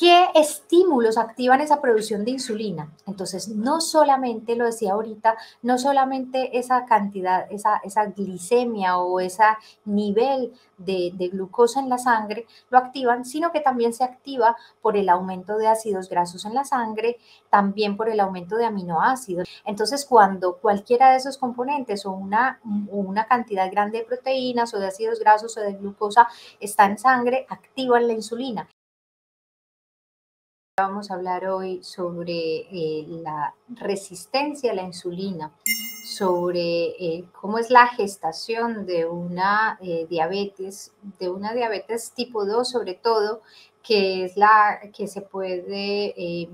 ¿Qué estímulos activan esa producción de insulina? Entonces, no solamente, lo decía ahorita, no solamente esa cantidad, esa glicemia o ese nivel de glucosa en la sangre lo activan, sino que también se activa por el aumento de ácidos grasos en la sangre, también por el aumento de aminoácidos. Entonces, cuando cualquiera de esos componentes o una cantidad grande de proteínas o de ácidos grasos o de glucosa está en sangre, activan la insulina. Vamos a hablar hoy sobre la resistencia a la insulina, sobre cómo es la gestación de una diabetes tipo 2 sobre todo, que es la que se puede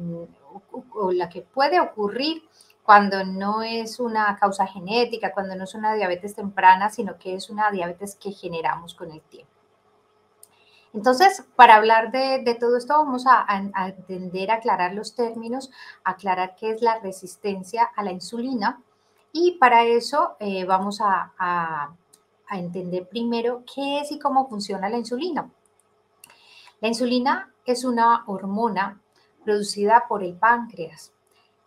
o la que puede ocurrir cuando no es una causa genética, cuando no es una diabetes temprana, sino que es una diabetes que generamos con el tiempo. Entonces, para hablar de todo esto, vamos a entender, aclarar los términos, aclarar qué es la resistencia a la insulina y para eso vamos a entender primero qué es y cómo funciona la insulina. La insulina es una hormona producida por el páncreas.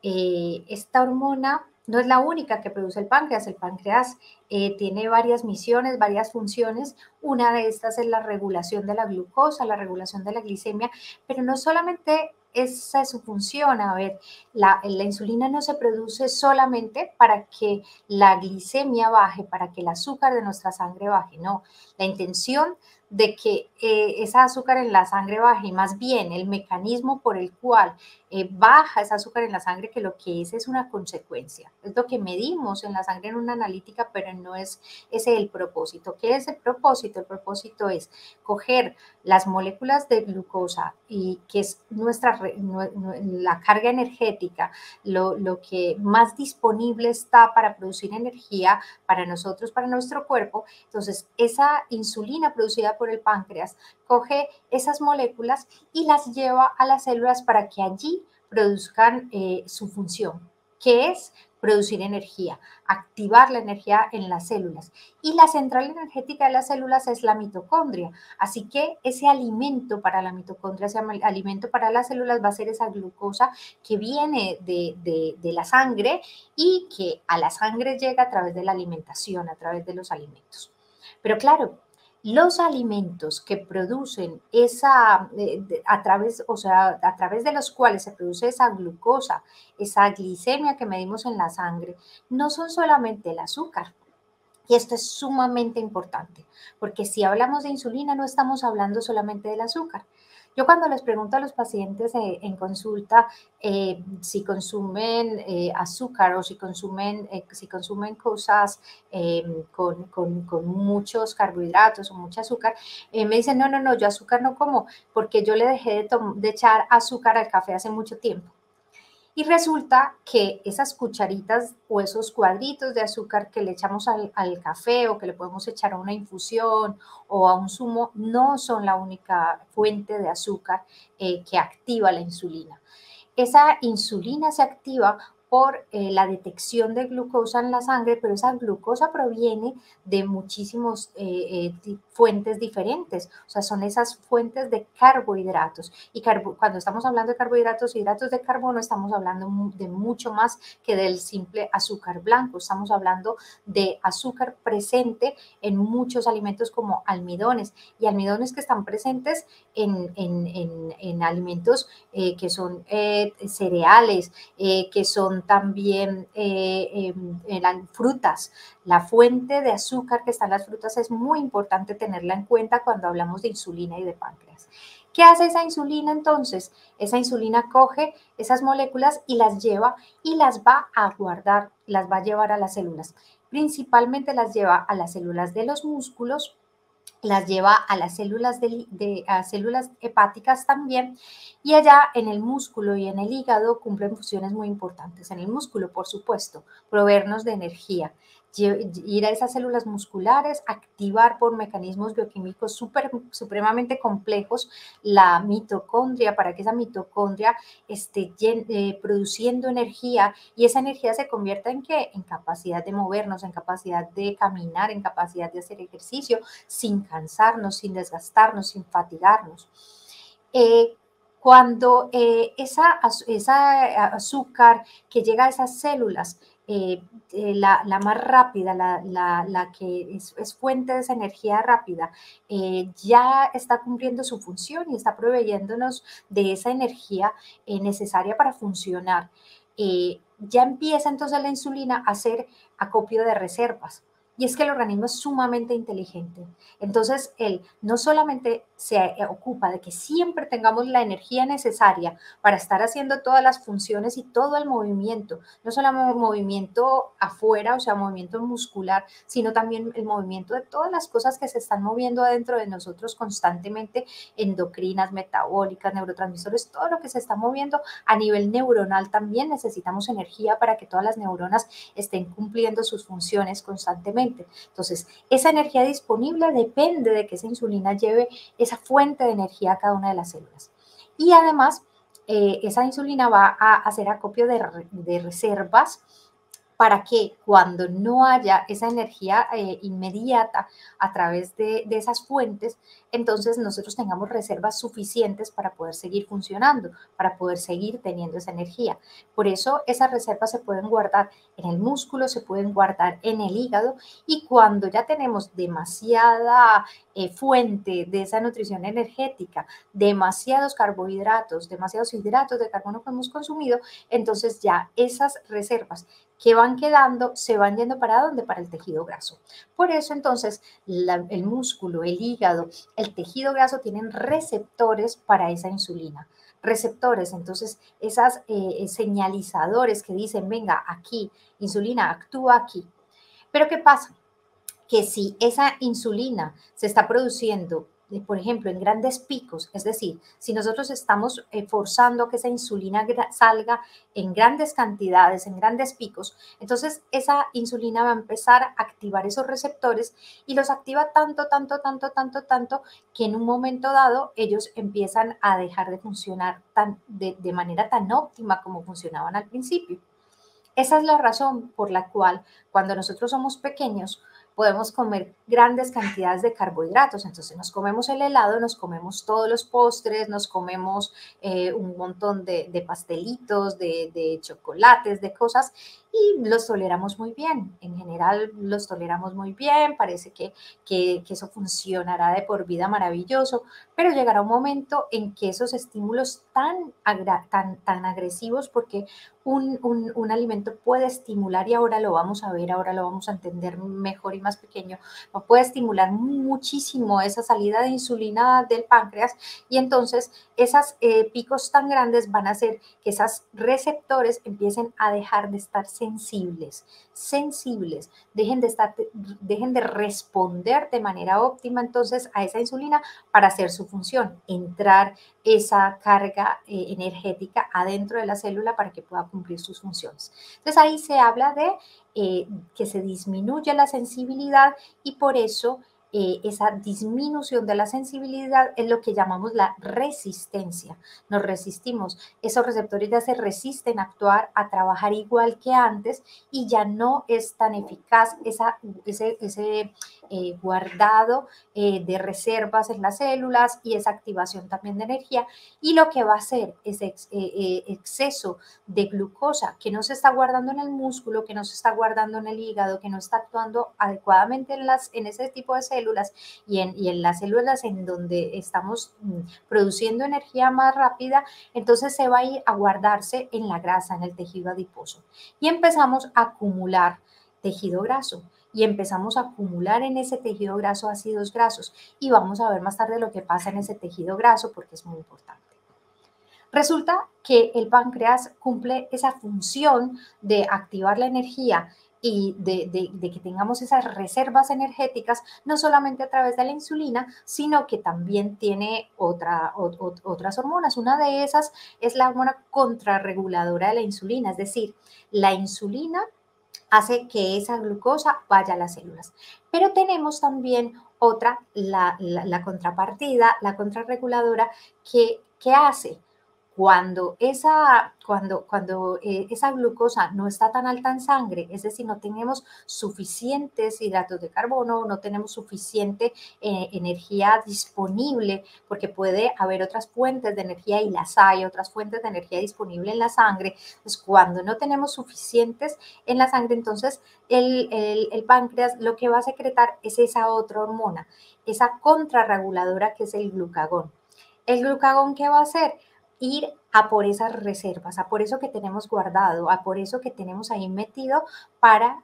Esta hormona no es la única que produce el páncreas. El páncreas tiene varias misiones, varias funciones. Una de estas es la regulación de la glucosa, la regulación de la glicemia, pero no solamente esa es su función. A ver, la insulina no se produce solamente para que la glicemia baje, para que el azúcar de nuestra sangre baje, no. La intención de que esa azúcar en la sangre baje, y más bien el mecanismo por el cual baja ese azúcar en la sangre, que lo que es una consecuencia. Es lo que medimos en la sangre en una analítica, pero no es ese el propósito. ¿Qué es el propósito? El propósito es coger las moléculas de glucosa y que es la carga energética, lo que más disponible está para producir energía para nosotros, para nuestro cuerpo. Entonces, esa insulina producida por el páncreas coge esas moléculas y las lleva a las células para que allí produzcan su función, que es producir energía, activar la energía en las células. Y la central energética de las células es la mitocondria. Así que ese alimento para la mitocondria, ese alimento para las células va a ser esa glucosa que viene de la sangre y que a la sangre llega a través de la alimentación, a través de los alimentos. Pero claro, los alimentos que producen a través de los cuales se produce esa glucosa, esa glicemia que medimos en la sangre, no son solamente el azúcar. Y esto es sumamente importante, porque si hablamos de insulina no estamos hablando solamente del azúcar. Yo cuando les pregunto a los pacientes en consulta si consumen azúcar o si consumen cosas con muchos carbohidratos o mucho azúcar, me dicen, no, yo azúcar no como, porque yo le dejé de echar azúcar al café hace mucho tiempo. Y resulta que esas cucharitas o esos cuadritos de azúcar que le echamos al café o que le podemos echar a una infusión o a un zumo no son la única fuente de azúcar que activa la insulina. Esa insulina se activa por la detección de glucosa en la sangre, pero esa glucosa proviene de muchísimas fuentes diferentes, o sea, son esas fuentes de carbohidratos. Y cuando estamos hablando de carbohidratos, hidratos de carbono, estamos hablando de mucho más que del simple azúcar blanco, estamos hablando de azúcar presente en muchos alimentos como almidones, y almidones que están presentes en alimentos que son cereales, que son también frutas. La fuente de azúcar que está en las frutas es muy importante tenerla en cuenta cuando hablamos de insulina y de páncreas. ¿Qué hace esa insulina entonces? Esa insulina coge esas moléculas y las lleva y las va a guardar, las va a llevar a las células. Principalmente las lleva a las células de los músculos, las lleva a las células, a células hepáticas también, y allá en el músculo y en el hígado cumplen funciones muy importantes. En el músculo, por supuesto, proveernos de energía, ir a esas células musculares, activar por mecanismos bioquímicos supremamente complejos la mitocondria para que esa mitocondria esté produciendo energía y esa energía se convierta en ¿qué? En capacidad de movernos, en capacidad de caminar, en capacidad de hacer ejercicio sin cansarnos, sin desgastarnos, sin fatigarnos. Cuando esa azúcar que llega a esas células, la más rápida, la que es fuente de esa energía rápida, ya está cumpliendo su función y está proveyéndonos de esa energía necesaria para funcionar. Ya empieza entonces la insulina a hacer acopio de reservas. Y es que el organismo es sumamente inteligente. Entonces, él no solamente se ocupa de que siempre tengamos la energía necesaria para estar haciendo todas las funciones y todo el movimiento, no solo movimiento afuera, o sea, movimiento muscular, sino también el movimiento de todas las cosas que se están moviendo adentro de nosotros constantemente, endocrinas, metabólicas, neurotransmisores, todo lo que se está moviendo a nivel neuronal también necesitamos energía para que todas las neuronas estén cumpliendo sus funciones constantemente. Entonces, esa energía disponible depende de que esa insulina lleve esa fuente de energía a cada una de las células. Y además, esa insulina va a hacer acopio de reservas para que cuando no haya esa energía inmediata a través de esas fuentes, entonces nosotros tengamos reservas suficientes para poder seguir funcionando, para poder seguir teniendo esa energía. Por eso esas reservas se pueden guardar en el músculo, se pueden guardar en el hígado y cuando ya tenemos demasiada fuente de esa nutrición energética, demasiados carbohidratos, demasiados hidratos de carbono que hemos consumido, entonces ya esas reservas que van quedando se van yendo para dónde? Para el tejido graso. Por eso entonces el músculo, el hígado, el tejido graso tienen receptores para esa insulina. Receptores, entonces esas señalizadores que dicen, venga, aquí, insulina, actúa aquí. Pero ¿qué pasa? Que si esa insulina se está produciendo, por ejemplo, en grandes picos, es decir, si nosotros estamos forzando a que esa insulina salga en grandes cantidades, en grandes picos, entonces esa insulina va a empezar a activar esos receptores y los activa tanto, tanto, tanto, tanto, tanto, que en un momento dado ellos empiezan a dejar de funcionar de manera tan óptima como funcionaban al principio. Esa es la razón por la cual cuando nosotros somos pequeños podemos comer grandes cantidades de carbohidratos. Entonces nos comemos el helado, nos comemos todos los postres, nos comemos un montón de pastelitos, de chocolates, de cosas y los toleramos muy bien. En general los toleramos muy bien, parece que eso funcionará de por vida maravilloso, pero llegará un momento en que esos estímulos tan agresivos, porque un alimento puede estimular, y ahora lo vamos a ver, ahora lo vamos a entender mejor y más pequeño, puede estimular muchísimo esa salida de insulina del páncreas y entonces esos picos tan grandes van a hacer que esos receptores empiecen a dejar de estar sensibles, dejen de responder de manera óptima entonces a esa insulina para hacer su función, entrar esa carga energética adentro de la célula para que pueda cumplir sus funciones. Entonces ahí se habla de que se disminuye la sensibilidad y por eso esa disminución de la sensibilidad es lo que llamamos la resistencia. Nos resistimos, esos receptores ya se resisten a actuar, a trabajar igual que antes y ya no es tan eficaz ese guardado de reservas en las células y esa activación también de energía y lo que va a hacer es exceso de glucosa que no se está guardando en el músculo, que no se está guardando en el hígado, que no está actuando adecuadamente en ese tipo de células y en las células en donde estamos produciendo energía más rápida, entonces se va a ir a guardarse en la grasa, en el tejido adiposo. Y empezamos a acumular tejido graso y empezamos a acumular en ese tejido graso ácidos grasos y vamos a ver más tarde lo que pasa en ese tejido graso porque es muy importante. Resulta que el páncreas cumple esa función de activar la energía y de que tengamos esas reservas energéticas, no solamente a través de la insulina, sino que también tiene otras hormonas. Una de esas es la hormona contrarreguladora de la insulina, es decir, la insulina hace que esa glucosa vaya a las células. Pero tenemos también la contrapartida, la contrarreguladora, que hace cuando esa glucosa no está tan alta en sangre, es decir, no tenemos suficientes hidratos de carbono, no tenemos suficiente energía disponible, porque puede haber otras fuentes de energía y las hay, otras fuentes de energía disponible en la sangre. Pues cuando no tenemos suficientes en la sangre, entonces el páncreas lo que va a secretar es esa otra hormona, esa contrarreguladora que es el glucagón. ¿El glucagón qué va a hacer? Ir a por esas reservas, a por eso que tenemos guardado, a por eso que tenemos ahí metido para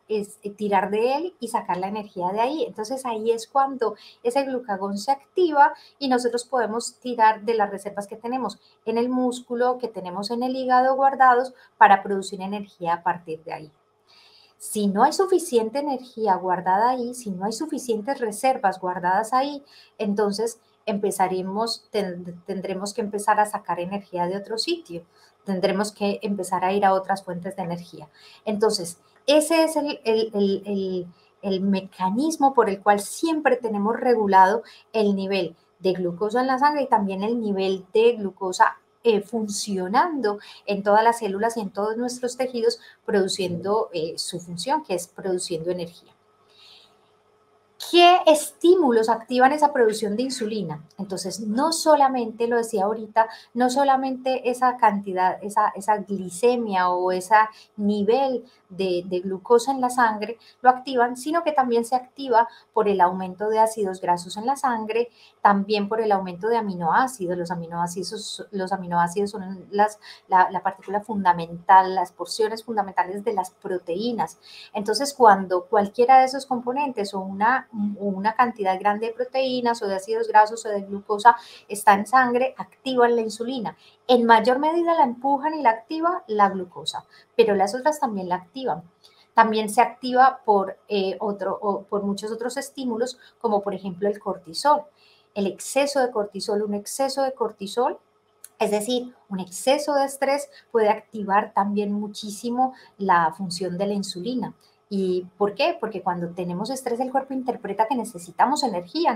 tirar de él y sacar la energía de ahí. Entonces ahí es cuando ese glucagón se activa y nosotros podemos tirar de las reservas que tenemos en el músculo, que tenemos en el hígado guardados para producir energía a partir de ahí. Si no hay suficiente energía guardada ahí, si no hay suficientes reservas guardadas ahí, entonces tendremos que empezar a sacar energía de otro sitio, tendremos que empezar a ir a otras fuentes de energía. Entonces, ese es el mecanismo por el cual siempre tenemos regulado el nivel de glucosa en la sangre y también el nivel de glucosa funcionando en todas las células y en todos nuestros tejidos, produciendo su función, que es produciendo energía. ¿Qué estímulos activan esa producción de insulina? Entonces, no solamente, lo decía ahorita, no solamente esa cantidad, esa glicemia o ese nivel de glucosa en la sangre lo activan, sino que también se activa por el aumento de ácidos grasos en la sangre, también por el aumento de aminoácidos. Los aminoácidos son la partícula fundamental, las porciones fundamentales de las proteínas. Entonces, cuando cualquiera de esos componentes o una cantidad grande de proteínas o de ácidos grasos o de glucosa está en sangre, activan la insulina. En mayor medida la empujan y la activa la glucosa, pero las otras también la activan. También se activa por muchos otros estímulos, como por ejemplo el cortisol. El exceso de cortisol, un exceso de cortisol, es decir, un exceso de estrés puede activar también muchísimo la función de la insulina. ¿Y por qué? Porque cuando tenemos estrés el cuerpo interpreta que necesitamos energía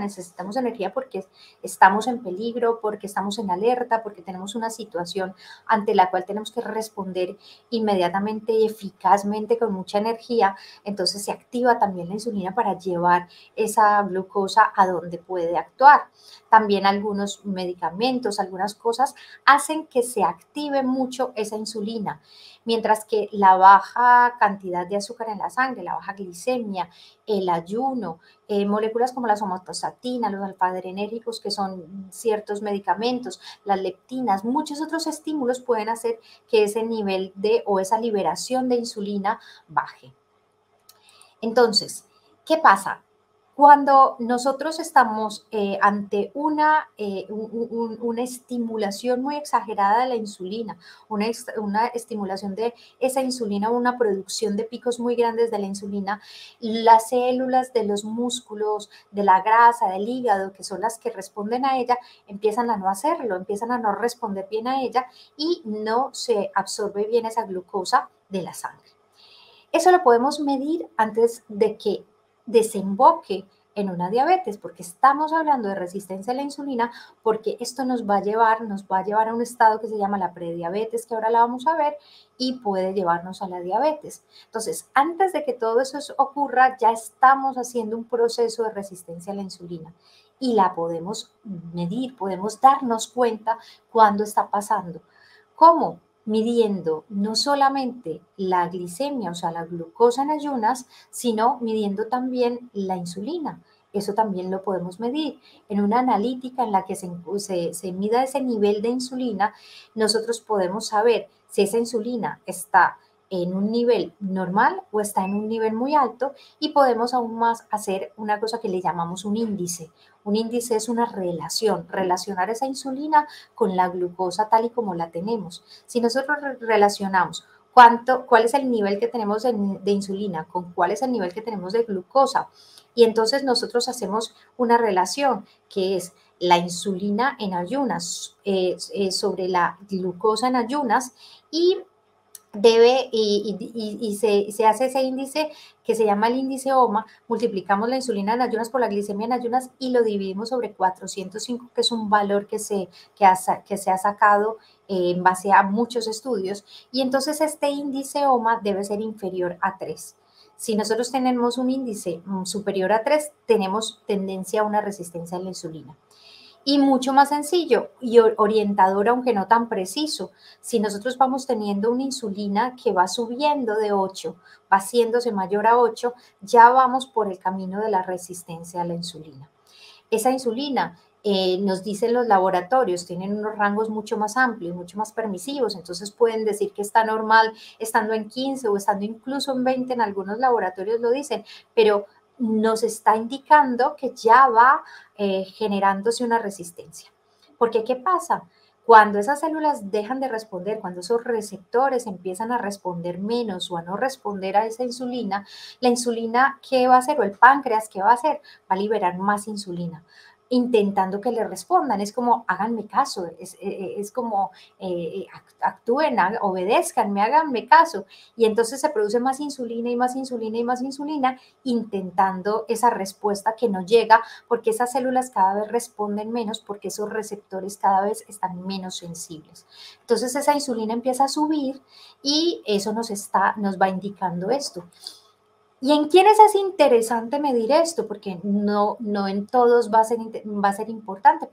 porque estamos en peligro, porque estamos en alerta, porque tenemos una situación ante la cual tenemos que responder inmediatamente y eficazmente con mucha energía. Entonces se activa también la insulina para llevar esa glucosa a donde puede actuar. También algunos medicamentos, algunas cosas hacen que se active mucho esa insulina, mientras que la baja cantidad de azúcar en la sangre, la baja glicemia, el ayuno, moléculas como la somatostatina, los alfa-adrenérgicos, que son ciertos medicamentos, las leptinas, muchos otros estímulos pueden hacer que ese nivel o esa liberación de insulina baje. Entonces, ¿qué pasa? Cuando nosotros estamos ante una estimulación muy exagerada de la insulina, una estimulación de esa insulina, una producción de picos muy grandes de la insulina, las células de los músculos, de la grasa, del hígado, que son las que responden a ella, empiezan a no hacerlo, empiezan a no responder bien a ella y no se absorbe bien esa glucosa de la sangre. Eso lo podemos medir antes de que desemboque en una diabetes, porque estamos hablando de resistencia a la insulina, porque esto nos va a llevar a un estado que se llama la prediabetes, que ahora la vamos a ver, y puede llevarnos a la diabetes. Entonces, antes de que todo eso ocurra, ya estamos haciendo un proceso de resistencia a la insulina y la podemos medir, podemos darnos cuenta cuándo está pasando. ¿Cómo? Midiendo no solamente la glicemia, o sea, la glucosa en ayunas, sino midiendo también la insulina. Eso también lo podemos medir. En una analítica en la que se mida ese nivel de insulina, nosotros podemos saber si esa insulina está en un nivel normal o está en un nivel muy alto y podemos aún más hacer una cosa que le llamamos un índice. Un índice es una relacionar esa insulina con la glucosa tal y como la tenemos. Si nosotros relacionamos cuál es el nivel que tenemos de insulina con cuál es el nivel que tenemos de glucosa, y entonces nosotros hacemos una relación que es la insulina en ayunas sobre la glucosa en ayunas y se hace ese índice que se llama el índice OMA, multiplicamos la insulina en ayunas por la glicemia en ayunas y lo dividimos sobre 405, que es un valor que se ha sacado en base a muchos estudios, y entonces este índice OMA debe ser inferior a 3. Si nosotros tenemos un índice superior a 3, tenemos tendencia a una resistencia a la insulina. Y mucho más sencillo y orientador, aunque no tan preciso. Si nosotros vamos teniendo una insulina que va subiendo de 8, va haciéndose mayor a 8, ya vamos por el camino de la resistencia a la insulina. Esa insulina, nos dicen los laboratorios, tienen unos rangos mucho más amplios, mucho más permisivos, entonces pueden decir que está normal estando en 15 o estando incluso en 20, en algunos laboratorios lo dicen, pero nos está indicando que ya va generándose una resistencia. Porque ¿qué pasa? Cuando esas células dejan de responder, cuando esos receptores empiezan a responder menos o a no responder a esa insulina, la insulina, ¿qué va a hacer? O el páncreas, ¿qué va a hacer? Va a liberar más insulina, intentando que le respondan. Es como, háganme caso, es como, actúen, obedézcanme, háganme caso. Y entonces se produce más insulina y más insulina y más insulina, intentando esa respuesta que no llega, porque esas células cada vez responden menos, porque esos receptores cada vez están menos sensibles. Entonces esa insulina empieza a subir y eso nos va indicando esto. ¿Y en quiénes es interesante medir esto? Porque no en todos va a ser importante,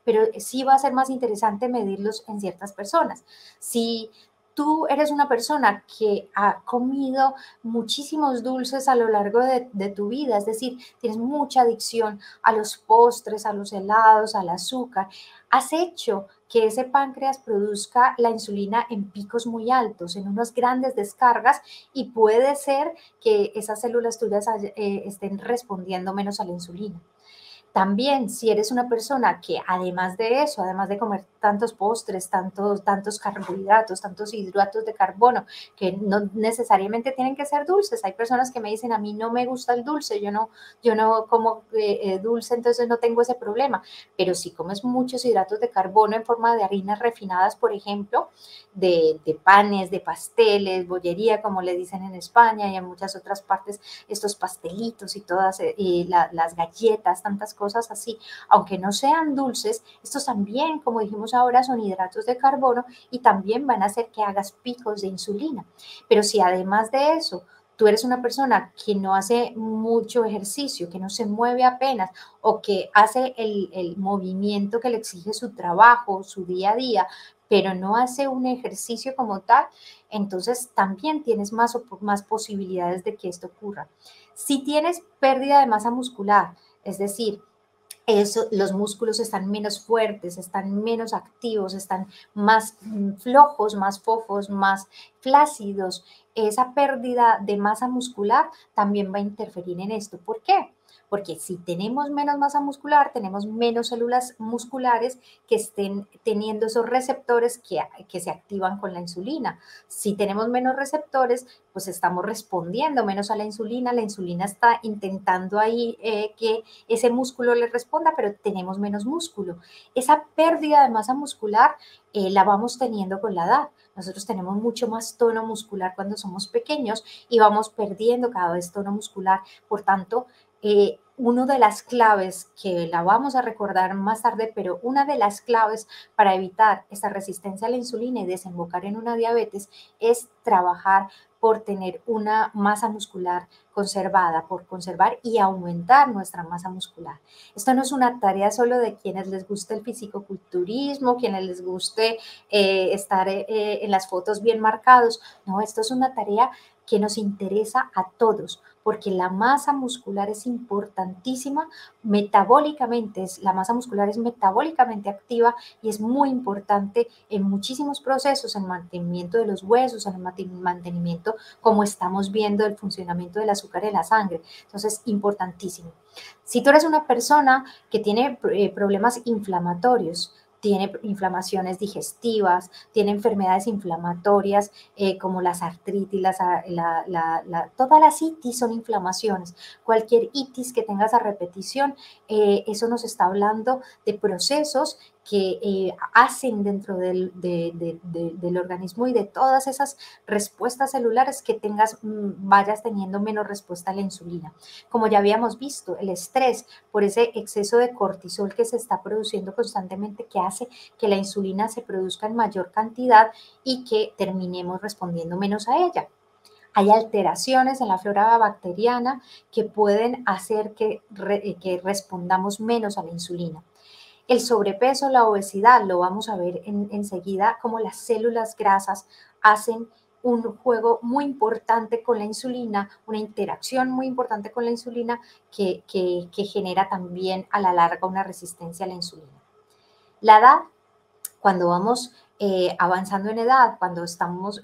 pero sí va a ser más interesante medirlos en ciertas personas. Si tú eres una persona que ha comido muchísimos dulces a lo largo de tu vida, es decir, tienes mucha adicción a los postres, a los helados, al azúcar, has hecho que ese páncreas produzca la insulina en picos muy altos, en unas grandes descargas, y puede ser que esas células tuyas estén respondiendo menos a la insulina. También, si eres una persona que además de eso, además de comer tantos postres, tantos carbohidratos, tantos hidratos de carbono, que no necesariamente tienen que ser dulces. Hay personas que me dicen, a mí no me gusta el dulce, yo no como dulce, entonces no tengo ese problema. Pero si comes muchos hidratos de carbono en forma de harinas refinadas, por ejemplo, de panes, de pasteles, bollería, como le dicen en España y en muchas otras partes, estos pastelitos y todas las galletas, tantas cosas así, aunque no sean dulces, estos también, como dijimos ahora, son hidratos de carbono y también van a hacer que hagas picos de insulina. Pero si además de eso tú eres una persona que no hace mucho ejercicio, que no se mueve apenas, o que hace el movimiento que le exige su trabajo, su día a día, pero no hace un ejercicio como tal, entonces también tienes más posibilidades de que esto ocurra. Si tienes pérdida de masa muscular, es decir, los músculos están menos fuertes, están menos activos, están más flojos, más fofos, más flácidos. Esa pérdida de masa muscular también va a interferir en esto. ¿Por qué? Porque si tenemos menos masa muscular, tenemos menos células musculares que estén teniendo esos receptores que se activan con la insulina. Si tenemos menos receptores, pues estamos respondiendo menos a la insulina está intentando ahí que ese músculo le responda, pero tenemos menos músculo. Esa pérdida de masa muscular la vamos teniendo con la edad. Nosotros tenemos mucho más tono muscular cuando somos pequeños y vamos perdiendo cada vez tono muscular. Por tanto, una de las claves, que la vamos a recordar más tarde, pero una de las claves para evitar esta resistencia a la insulina y desembocar en una diabetes es trabajar por tener una masa muscular conservada, por conservar y aumentar nuestra masa muscular. Esto no es una tarea solo de quienes les guste el fisicoculturismo, quienes les guste estar en las fotos bien marcados. No, esto es una tarea que nos interesa a todos, porque la masa muscular es importantísima metabólicamente, la masa muscular es metabólicamente activa y es muy importante en muchísimos procesos, en el mantenimiento de los huesos, en el mantenimiento, como estamos viendo, del funcionamiento del azúcar en la sangre. Entonces, importantísimo. Si tú eres una persona que tiene problemas inflamatorios, tiene inflamaciones digestivas, tiene enfermedades inflamatorias como las artritis, todas las itis son inflamaciones. Cualquier itis que tengas a repetición, eso nos está hablando de procesos hacen dentro del organismo y de todas esas respuestas celulares que vayas teniendo menos respuesta a la insulina. Como ya habíamos visto, el estrés por ese exceso de cortisol que se está produciendo constantemente, que hace que la insulina se produzca en mayor cantidad y que terminemos respondiendo menos a ella. Hay alteraciones en la flora bacteriana que pueden hacer que respondamos menos a la insulina. El sobrepeso, la obesidad, lo vamos a ver enseguida, como las células grasas hacen un juego muy importante con la insulina, una interacción muy importante con la insulina que genera también a la larga una resistencia a la insulina. La edad, cuando vamos avanzando en edad, cuando estamos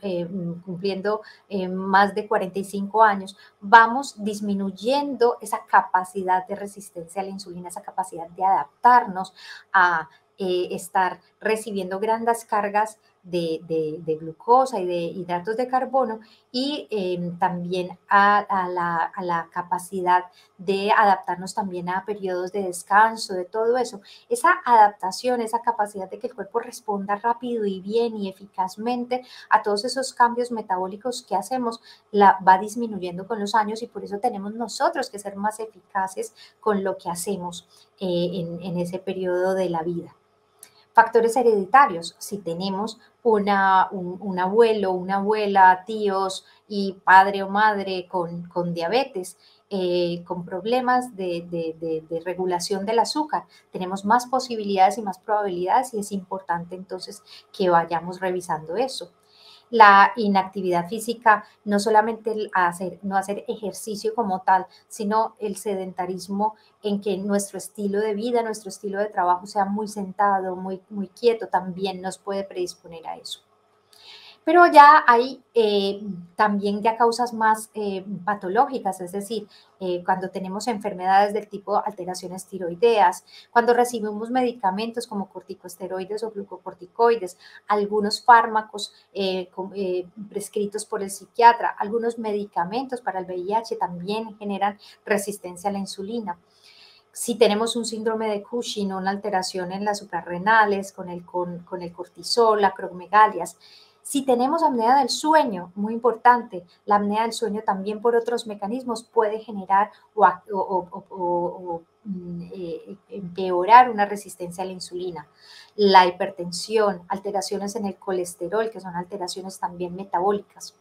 cumpliendo más de 45 años, vamos disminuyendo esa capacidad de resistencia a la insulina, esa capacidad de adaptarnos a estar recibiendo grandes cargas de glucosa y de hidratos de carbono y también a la capacidad de adaptarnos también a periodos de descanso, de todo eso. Esa adaptación, esa capacidad de que el cuerpo responda rápido y bien y eficazmente a todos esos cambios metabólicos que hacemos, la va disminuyendo con los años y por eso tenemos nosotros que ser más eficaces con lo que hacemos en ese periodo de la vida. Factores hereditarios, si tenemos un abuelo, una abuela, tíos y padre o madre con diabetes, con problemas de regulación del azúcar, tenemos más posibilidades y más probabilidades y es importante entonces que vayamos revisando eso. La inactividad física, no solamente no hacer ejercicio como tal, sino el sedentarismo en que nuestro estilo de vida, nuestro estilo de trabajo sea muy sentado, muy quieto, también nos puede predisponer a eso. Pero ya hay también ya causas más patológicas, es decir, cuando tenemos enfermedades del tipo alteraciones tiroideas, cuando recibimos medicamentos como corticosteroides o glucocorticoides, algunos fármacos prescritos por el psiquiatra, algunos medicamentos para el VIH también generan resistencia a la insulina. Si tenemos un síndrome de Cushing, una alteración en las suprarrenales con el cortisol, acromegalias. Si tenemos apnea del sueño, muy importante, la apnea del sueño también por otros mecanismos puede generar o empeorar una resistencia a la insulina. La hipertensión, alteraciones en el colesterol, que son alteraciones también metabólicas.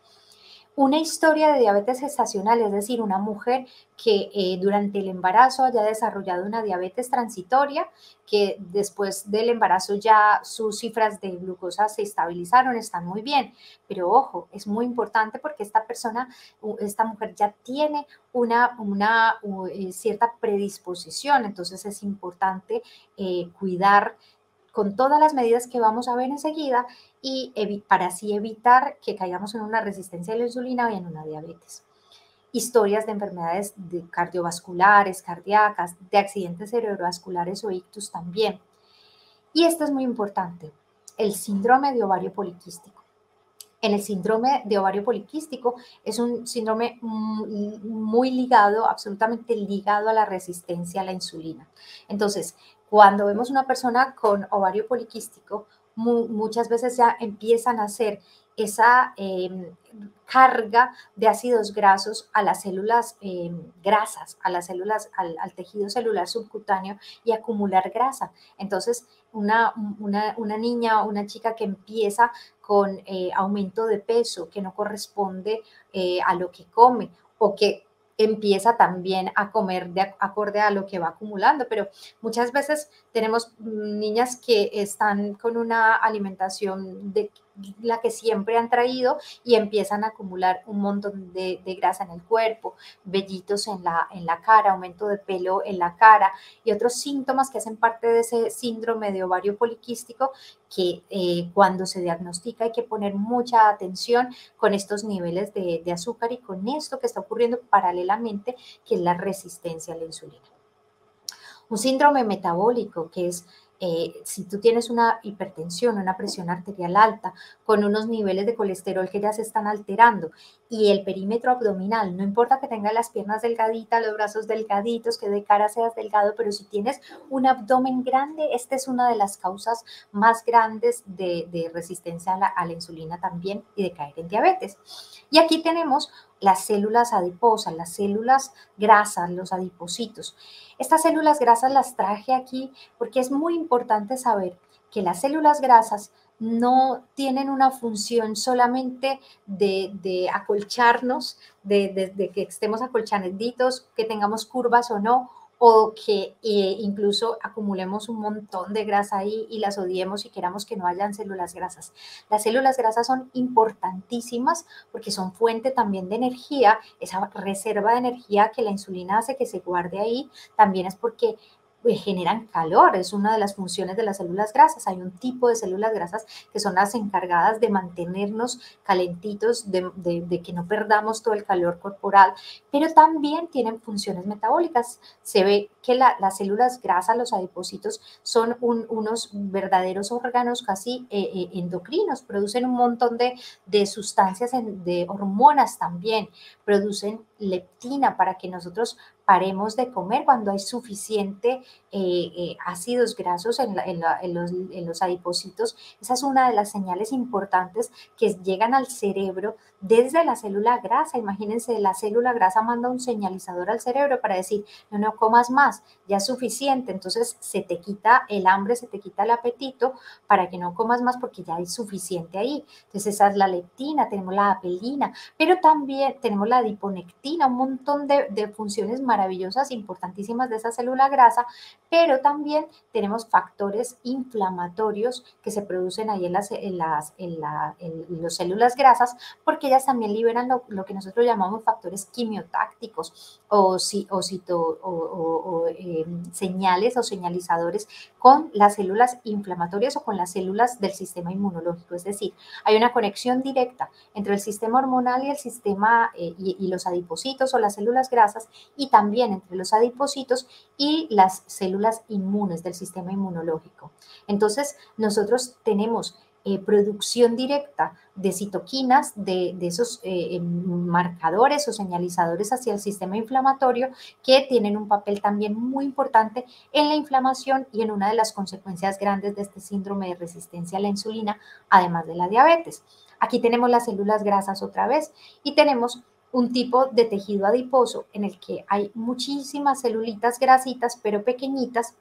Una historia de diabetes gestacional, es decir, una mujer que durante el embarazo haya desarrollado una diabetes transitoria, que después del embarazo ya sus cifras de glucosa se estabilizaron, están muy bien. Pero ojo, es muy importante porque esta mujer ya tiene una cierta predisposición, entonces es importante cuidar con todas las medidas que vamos a ver enseguida y para así evitar que caigamos en una resistencia a la insulina o en una diabetes. Historias de enfermedades cardiovasculares, cardíacas, de accidentes cerebrovasculares o ictus también. Y esto es muy importante, el síndrome de ovario poliquístico. En el síndrome de ovario poliquístico es un síndrome muy ligado, absolutamente ligado a la resistencia a la insulina. Entonces, cuando vemos una persona con ovario poliquístico, muchas veces ya empiezan a hacer esa carga de ácidos grasos a las células grasas, a las células, al tejido celular subcutáneo y acumular grasa. Entonces, una niña o una chica que empieza con aumento de peso que no corresponde a lo que come o que empieza también a comer acorde a lo que va acumulando, pero muchas veces tenemos niñas que están con una alimentación de la que siempre han traído y empiezan a acumular un montón de grasa en el cuerpo, vellitos en la cara, aumento de pelo en la cara y otros síntomas que hacen parte de ese síndrome de ovario poliquístico que cuando se diagnostica hay que poner mucha atención con estos niveles de azúcar y con esto que está ocurriendo paralelamente, que es la resistencia a la insulina. Un síndrome metabólico, que es Si tú tienes una hipertensión, una presión arterial alta, con unos niveles de colesterol que ya se están alterando y el perímetro abdominal, no importa que tengas las piernas delgaditas, los brazos delgaditos, que de cara seas delgado, pero si tienes un abdomen grande, esta es una de las causas más grandes de resistencia a la insulina también y de caer en diabetes. Y aquí tenemos las células adiposas, las células grasas, los adipocitos. Estas células grasas las traje aquí porque es muy importante saber que las células grasas no tienen una función solamente de acolcharnos, de que estemos acolchaditos, que tengamos curvas o no, o que incluso acumulemos un montón de grasa ahí y las odiemos y queramos que no hayan células grasas. Las células grasas son importantísimas porque son fuente también de energía, esa reserva de energía que la insulina hace que se guarde ahí, también es porque generan calor, es una de las funciones de las células grasas. Hay un tipo de células grasas que son las encargadas de mantenernos calentitos, de que no perdamos todo el calor corporal, pero también tienen funciones metabólicas. Se ve que las células grasas, los adipocitos, son unos verdaderos órganos casi endocrinos, producen un montón de sustancias, de hormonas también, producen leptina para que nosotros paremos de comer cuando hay suficiente ácidos grasos en los adipocitos. Esa es una de las señales importantes que llegan al cerebro desde la célula grasa. Imagínense, la célula grasa manda un señalizador al cerebro para decir, no, no comas más, ya es suficiente. Entonces se te quita el hambre, se te quita el apetito para que no comas más porque ya hay suficiente ahí. Entonces esa es la leptina, tenemos la apelina, pero también tenemos la adiponectina, un montón de funciones maravillosas, importantísimas de esa célula grasa, pero también tenemos factores inflamatorios que se producen ahí en las células grasas, porque ellas también liberan lo que nosotros llamamos factores quimiotácticos o señales o señalizadores con las células inflamatorias o con las células del sistema inmunológico. Es decir, hay una conexión directa entre el sistema hormonal y el sistema y los adipocitos o las células grasas, y también entre los adipocitos y las células inmunes del sistema inmunológico. Entonces, nosotros tenemos producción directa de citoquinas, de esos marcadores o señalizadores hacia el sistema inflamatorio, que tienen un papel también muy importante en la inflamación y en una de las consecuencias grandes de este síndrome de resistencia a la insulina, además de la diabetes. Aquí tenemos las células grasas otra vez y tenemos un tipo de tejido adiposo en el que hay muchísimas celulitas grasitas, pero pequeñitas,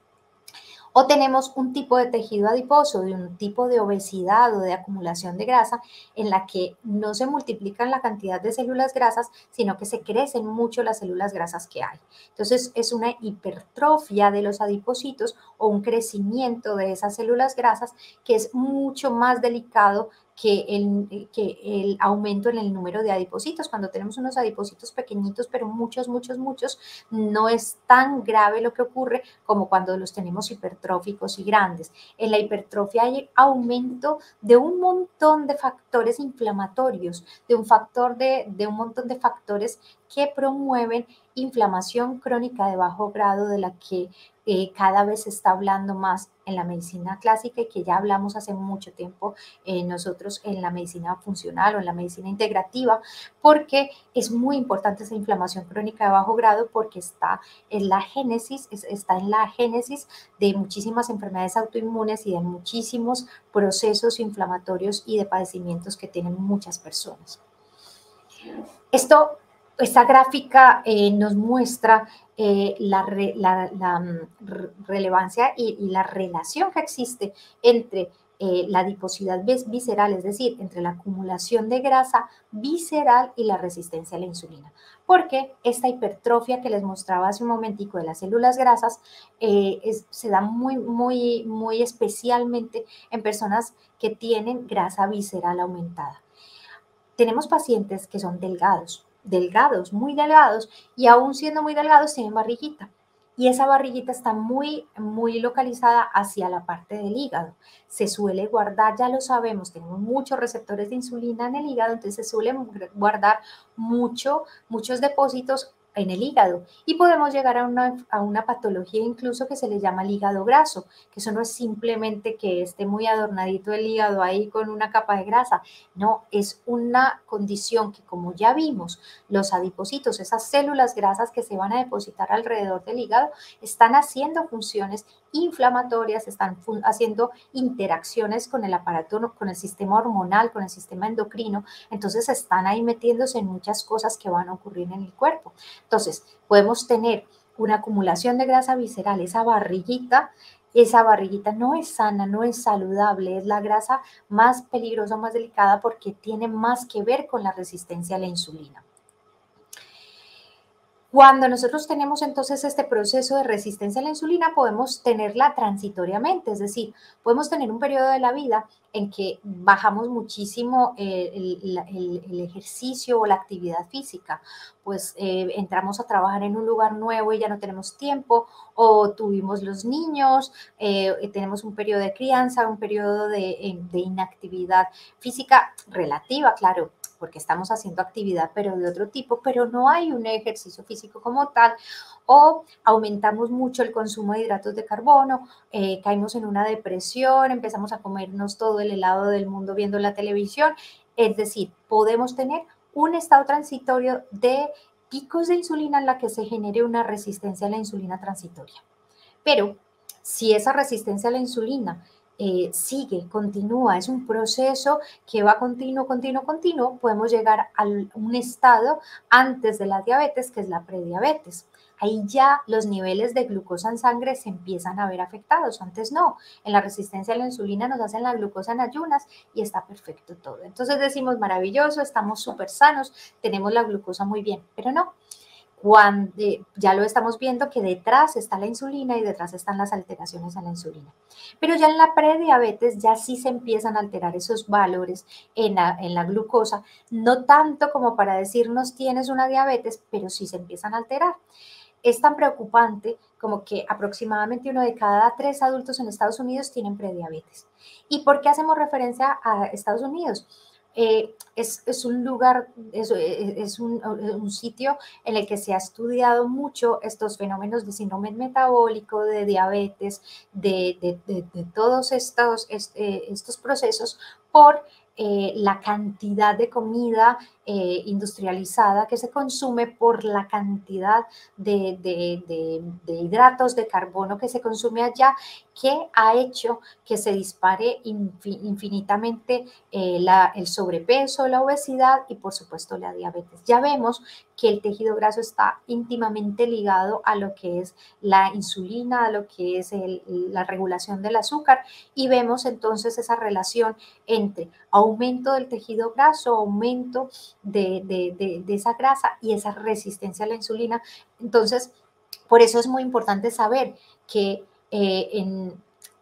o tenemos un tipo de tejido adiposo, de un tipo de obesidad o de acumulación de grasa en la que no se multiplican la cantidad de células grasas, sino que se crecen mucho las células grasas que hay. Entonces es una hipertrofia de los adipocitos o un crecimiento de esas células grasas que es mucho más delicado que el aumento en el número de adipocitos. Cuando tenemos unos adipocitos pequeñitos, pero muchos, muchos, muchos, no es tan grave lo que ocurre como cuando los tenemos hipertróficos y grandes. En la hipertrofia hay aumento de un montón de factores inflamatorios, de un montón de factores que promueven inflamación crónica de bajo grado, de la que cada vez se está hablando más en la medicina clásica y que ya hablamos hace mucho tiempo nosotros en la medicina funcional o en la medicina integrativa, porque es muy importante esa inflamación crónica de bajo grado, porque está en la génesis de muchísimas enfermedades autoinmunes y de muchísimos procesos inflamatorios y de padecimientos que tienen muchas personas. Esta gráfica nos muestra la relevancia y la relación que existe entre la adiposidad visceral, es decir, entre la acumulación de grasa visceral y la resistencia a la insulina. Porque esta hipertrofia que les mostraba hace un momentico de las células grasas se da muy, muy, muy especialmente en personas que tienen grasa visceral aumentada. Tenemos pacientes que son delgados, muy delgados, y aún siendo muy delgados tienen barriguita. Y esa barriguita está muy, muy localizada hacia la parte del hígado. Se suele guardar, ya lo sabemos, tenemos muchos receptores de insulina en el hígado, entonces se suelen guardar muchos depósitos en el hígado y podemos llegar a una patología incluso que se le llama el hígado graso, que eso no es simplemente que esté muy adornadito el hígado ahí con una capa de grasa, no, es una condición que como ya vimos, los adipocitos, esas células grasas que se van a depositar alrededor del hígado, están haciendo funciones inflamatorias, están haciendo interacciones con el aparato, con el sistema hormonal, con el sistema endocrino, entonces están ahí metiéndose en muchas cosas que van a ocurrir en el cuerpo. Entonces, podemos tener una acumulación de grasa visceral, esa barriguita no es sana, no es saludable, es la grasa más peligrosa, más delicada porque tiene más que ver con la resistencia a la insulina. Cuando nosotros tenemos entonces este proceso de resistencia a la insulina, podemos tenerla transitoriamente, es decir, podemos tener un periodo de la vida en que bajamos muchísimo el ejercicio o la actividad física, pues entramos a trabajar en un lugar nuevo y ya no tenemos tiempo, o tuvimos los niños, tenemos un periodo de crianza, un periodo de inactividad física relativa, claro, porque estamos haciendo actividad, pero de otro tipo, pero no hay un ejercicio físico como tal, o aumentamos mucho el consumo de hidratos de carbono, caímos en una depresión, empezamos a comernos todo el helado del mundo viendo la televisión, es decir, podemos tener un estado transitorio de picos de insulina en la que se genere una resistencia a la insulina transitoria. Pero si esa resistencia a la insulina sigue, continúa, es un proceso que va continuo, podemos llegar a un estado antes de la diabetes, que es la prediabetes. Ahí ya los niveles de glucosa en sangre se empiezan a ver afectados, antes no. En la resistencia a la insulina nos hacen la glucosa en ayunas y está perfecto todo. Entonces decimos, maravilloso, estamos súper sanos, tenemos la glucosa muy bien, pero no. Cuando ya lo estamos viendo que detrás está la insulina y detrás están las alteraciones en la insulina. Pero ya en la prediabetes ya sí se empiezan a alterar esos valores en la glucosa, no tanto como para decirnos tienes una diabetes, pero sí se empiezan a alterar. Es tan preocupante como que aproximadamente 1 de cada 3 adultos en Estados Unidos tienen prediabetes. ¿Y por qué hacemos referencia a Estados Unidos? Es un lugar, es un sitio en el que se ha estudiado mucho estos fenómenos de síndrome metabólico, de diabetes, de todos estos procesos por la cantidad de comida industrializada que se consume, por la cantidad de hidratos de carbono que se consume allá, que ha hecho que se dispare infinitamente el sobrepeso, la obesidad y por supuesto la diabetes. Ya vemos que el tejido graso está íntimamente ligado a lo que es la insulina, a lo que es la regulación del azúcar, y vemos entonces esa relación entre aumento del tejido graso, aumento de esa grasa y esa resistencia a la insulina. Entonces, por eso es muy importante saber que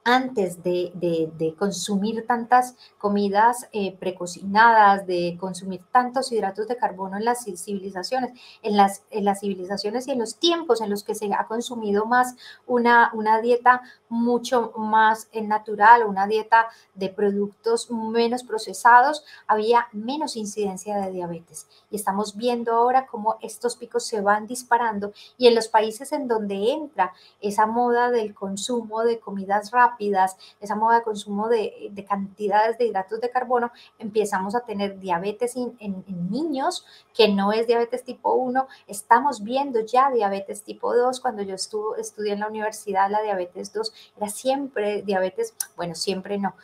antes de consumir tantas comidas precocinadas, de consumir tantos hidratos de carbono en las civilizaciones, en las civilizaciones y en los tiempos en los que se ha consumido más una dieta mucho más natural, una dieta de productos menos procesados, había menos incidencia de diabetes. Y estamos viendo ahora cómo estos picos se van disparando, y en los países en donde entra esa moda del consumo de comidas rápidas, esa moda de consumo de cantidades de hidratos de carbono, empezamos a tener diabetes en niños, que no es diabetes tipo 1, estamos viendo ya diabetes tipo 2. Cuando yo estudié en la universidad, la diabetes 2 era siempre diabetes, bueno, siempre no,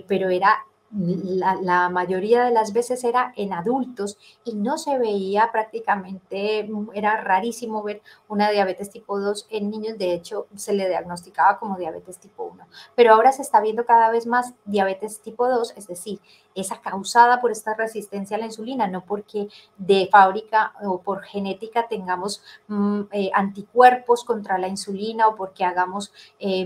pero era la mayoría de las veces era en adultos y no se veía prácticamente, era rarísimo ver una diabetes tipo 2 en niños, de hecho se le diagnosticaba como diabetes tipo 1, pero ahora se está viendo cada vez más diabetes tipo 2, es decir, esa causada por esta resistencia a la insulina, no porque de fábrica o por genética tengamos anticuerpos contra la insulina o porque hagamos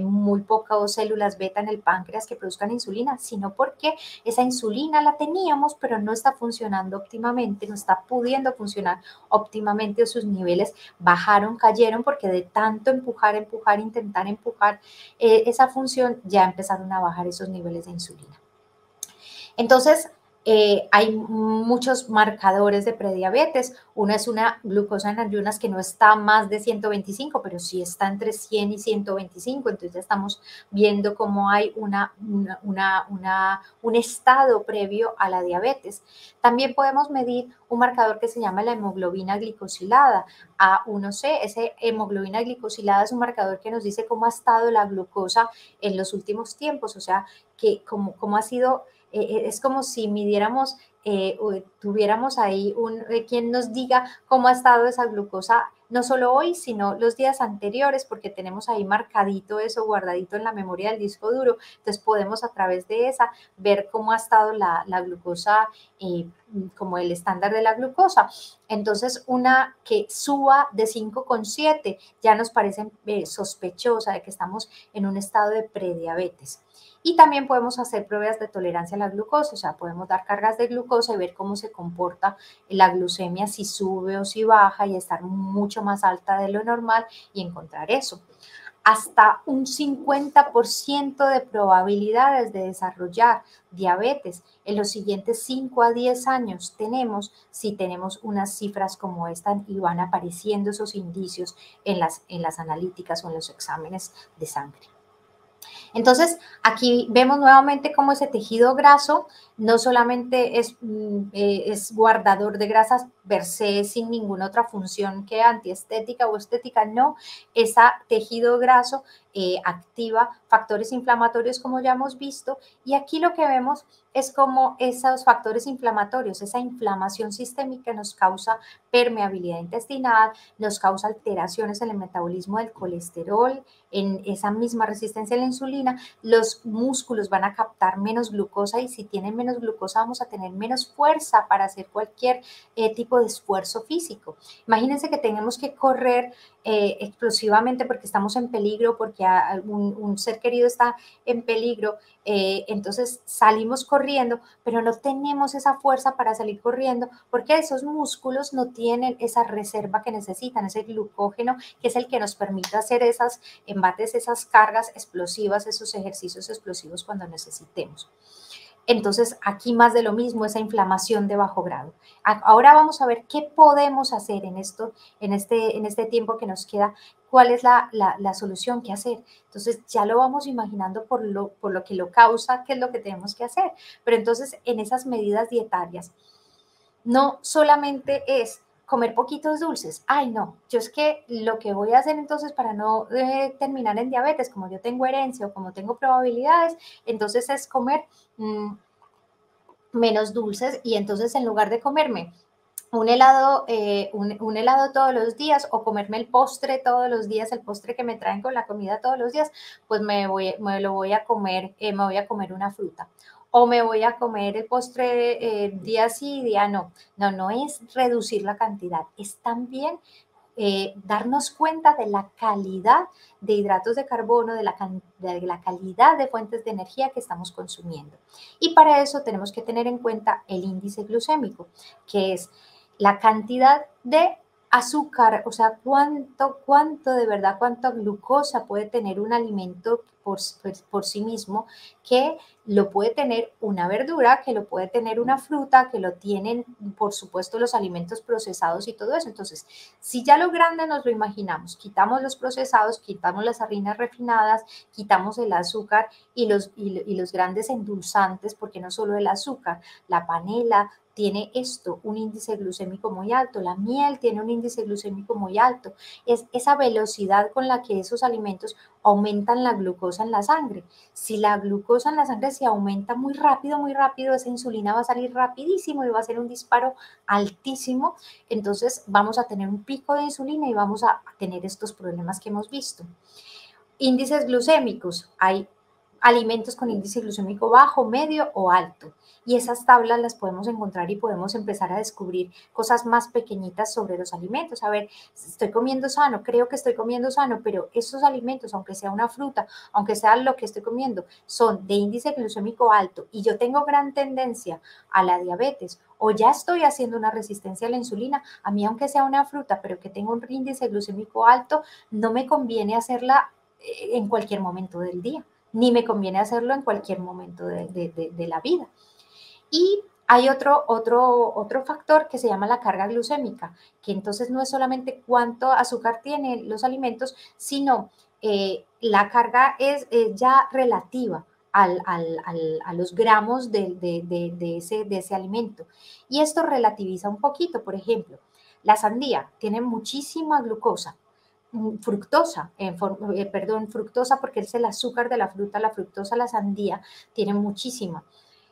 muy pocas células beta en el páncreas que produzcan insulina, sino porque esa insulina la teníamos, pero no está funcionando óptimamente, no está pudiendo funcionar óptimamente, o sus niveles bajaron, cayeron, porque de tanto empujar, intentar empujar esa función, ya empezaron a bajar esos niveles de insulina. Entonces, Hay muchos marcadores de prediabetes. Uno es una glucosa en ayunas que no está más de 125, pero sí está entre 100 y 125. Entonces ya estamos viendo cómo hay un estado previo a la diabetes. También podemos medir un marcador que se llama la hemoglobina glicosilada, A1C. Ese hemoglobina glicosilada es un marcador que nos dice cómo ha estado la glucosa en los últimos tiempos, o sea, que cómo ha sido es como si midiéramos o tuviéramos ahí quien nos diga cómo ha estado esa glucosa, no solo hoy, sino los días anteriores, porque tenemos ahí marcadito eso, guardadito en la memoria del disco duro. Entonces podemos a través de esa ver cómo ha estado la glucosa, como el estándar de la glucosa. Entonces, una que suba de 5,7 ya nos parece sospechosa de que estamos en un estado de prediabetes. Y también podemos hacer pruebas de tolerancia a la glucosa, o sea, podemos dar cargas de glucosa y ver cómo se comporta la glucemia, si sube o si baja y estar mucho más alta de lo normal y encontrar eso. Hasta un 50% de probabilidades de desarrollar diabetes en los siguientes 5 a 10 años tenemos si tenemos unas cifras como esta y van apareciendo esos indicios en las analíticas o en los exámenes de sangre. Entonces, aquí vemos nuevamente cómo ese tejido graso no solamente es guardador de grasas per se sin ninguna otra función que antiestética o estética, no, ese tejido graso activa factores inflamatorios como ya hemos visto, y aquí lo que vemos es como esos factores inflamatorios, esa inflamación sistémica nos causa permeabilidad intestinal, nos causa alteraciones en el metabolismo del colesterol, en esa misma resistencia a la insulina, los músculos van a captar menos glucosa y si tienen menos glucosa vamos a tener menos fuerza para hacer cualquier tipo de esfuerzo físico. Imagínense que tenemos que correr explosivamente porque estamos en peligro, porque un ser querido está en peligro, entonces salimos corriendo, pero no tenemos esa fuerza para salir corriendo porque esos músculos no tienen esa reserva que necesitan, ese glucógeno que es el que nos permite hacer esas embates, esas cargas explosivas, esos ejercicios explosivos cuando necesitemos. Entonces, aquí más de lo mismo, esa inflamación de bajo grado. Ahora vamos a ver qué podemos hacer en esto, en este tiempo que nos queda, cuál es la solución que hacer. Entonces, ya lo vamos imaginando por lo que lo causa, qué es lo que tenemos que hacer. Pero entonces, en esas medidas dietarias, no solamente es comer poquitos dulces. Ay, no, yo es que lo que voy a hacer entonces para no terminar en diabetes, como yo tengo herencia o como tengo probabilidades, entonces es comer menos dulces y entonces en lugar de comerme un helado todos los días o comerme el postre todos los días, el postre que me traen con la comida todos los días, pues me lo voy a comer, me voy a comer una fruta. O me voy a comer el postre día sí, día no. No, no es reducir la cantidad, es también darnos cuenta de la calidad de hidratos de carbono, de la calidad de fuentes de energía que estamos consumiendo. Y para eso tenemos que tener en cuenta el índice glucémico, que es la cantidad de azúcar, o sea, cuánto de verdad, cuánta glucosa puede tener un alimento por sí mismo, que lo puede tener una verdura, que lo puede tener una fruta, que lo tienen, por supuesto, los alimentos procesados y todo eso. Entonces, si ya lo grande nos lo imaginamos, quitamos los procesados, quitamos las harinas refinadas, quitamos el azúcar y los grandes endulzantes, porque no solo el azúcar, la panela tiene esto, un índice glucémico muy alto, la miel tiene un índice glucémico muy alto, es esa velocidad con la que esos alimentos aumentan la glucosa en la sangre. Si la glucosa en la sangre se aumenta muy rápido, esa insulina va a salir rapidísimo y va a ser un disparo altísimo, entonces vamos a tener un pico de insulina y vamos a tener estos problemas que hemos visto. Índices glucémicos, hay alimentos con índice glucémico bajo, medio o alto. Y esas tablas las podemos encontrar y podemos empezar a descubrir cosas más pequeñitas sobre los alimentos. A ver, estoy comiendo sano, creo que estoy comiendo sano, pero esos alimentos, aunque sea una fruta, aunque sea lo que estoy comiendo, son de índice glucémico alto y yo tengo gran tendencia a la diabetes o ya estoy haciendo una resistencia a la insulina, a mí aunque sea una fruta, pero que tenga un índice glucémico alto, no me conviene hacerla en cualquier momento del día, ni me conviene hacerlo en cualquier momento de la vida. Y Hay otro factor que se llama la carga glucémica, que entonces no es solamente cuánto azúcar tienen los alimentos, sino la carga es ya relativa a los gramos de ese alimento. Y esto relativiza un poquito. Por ejemplo, la sandía tiene muchísima glucosa, fructosa, perdón, fructosa porque es el azúcar de la fruta, la fructosa, la sandía tiene muchísima.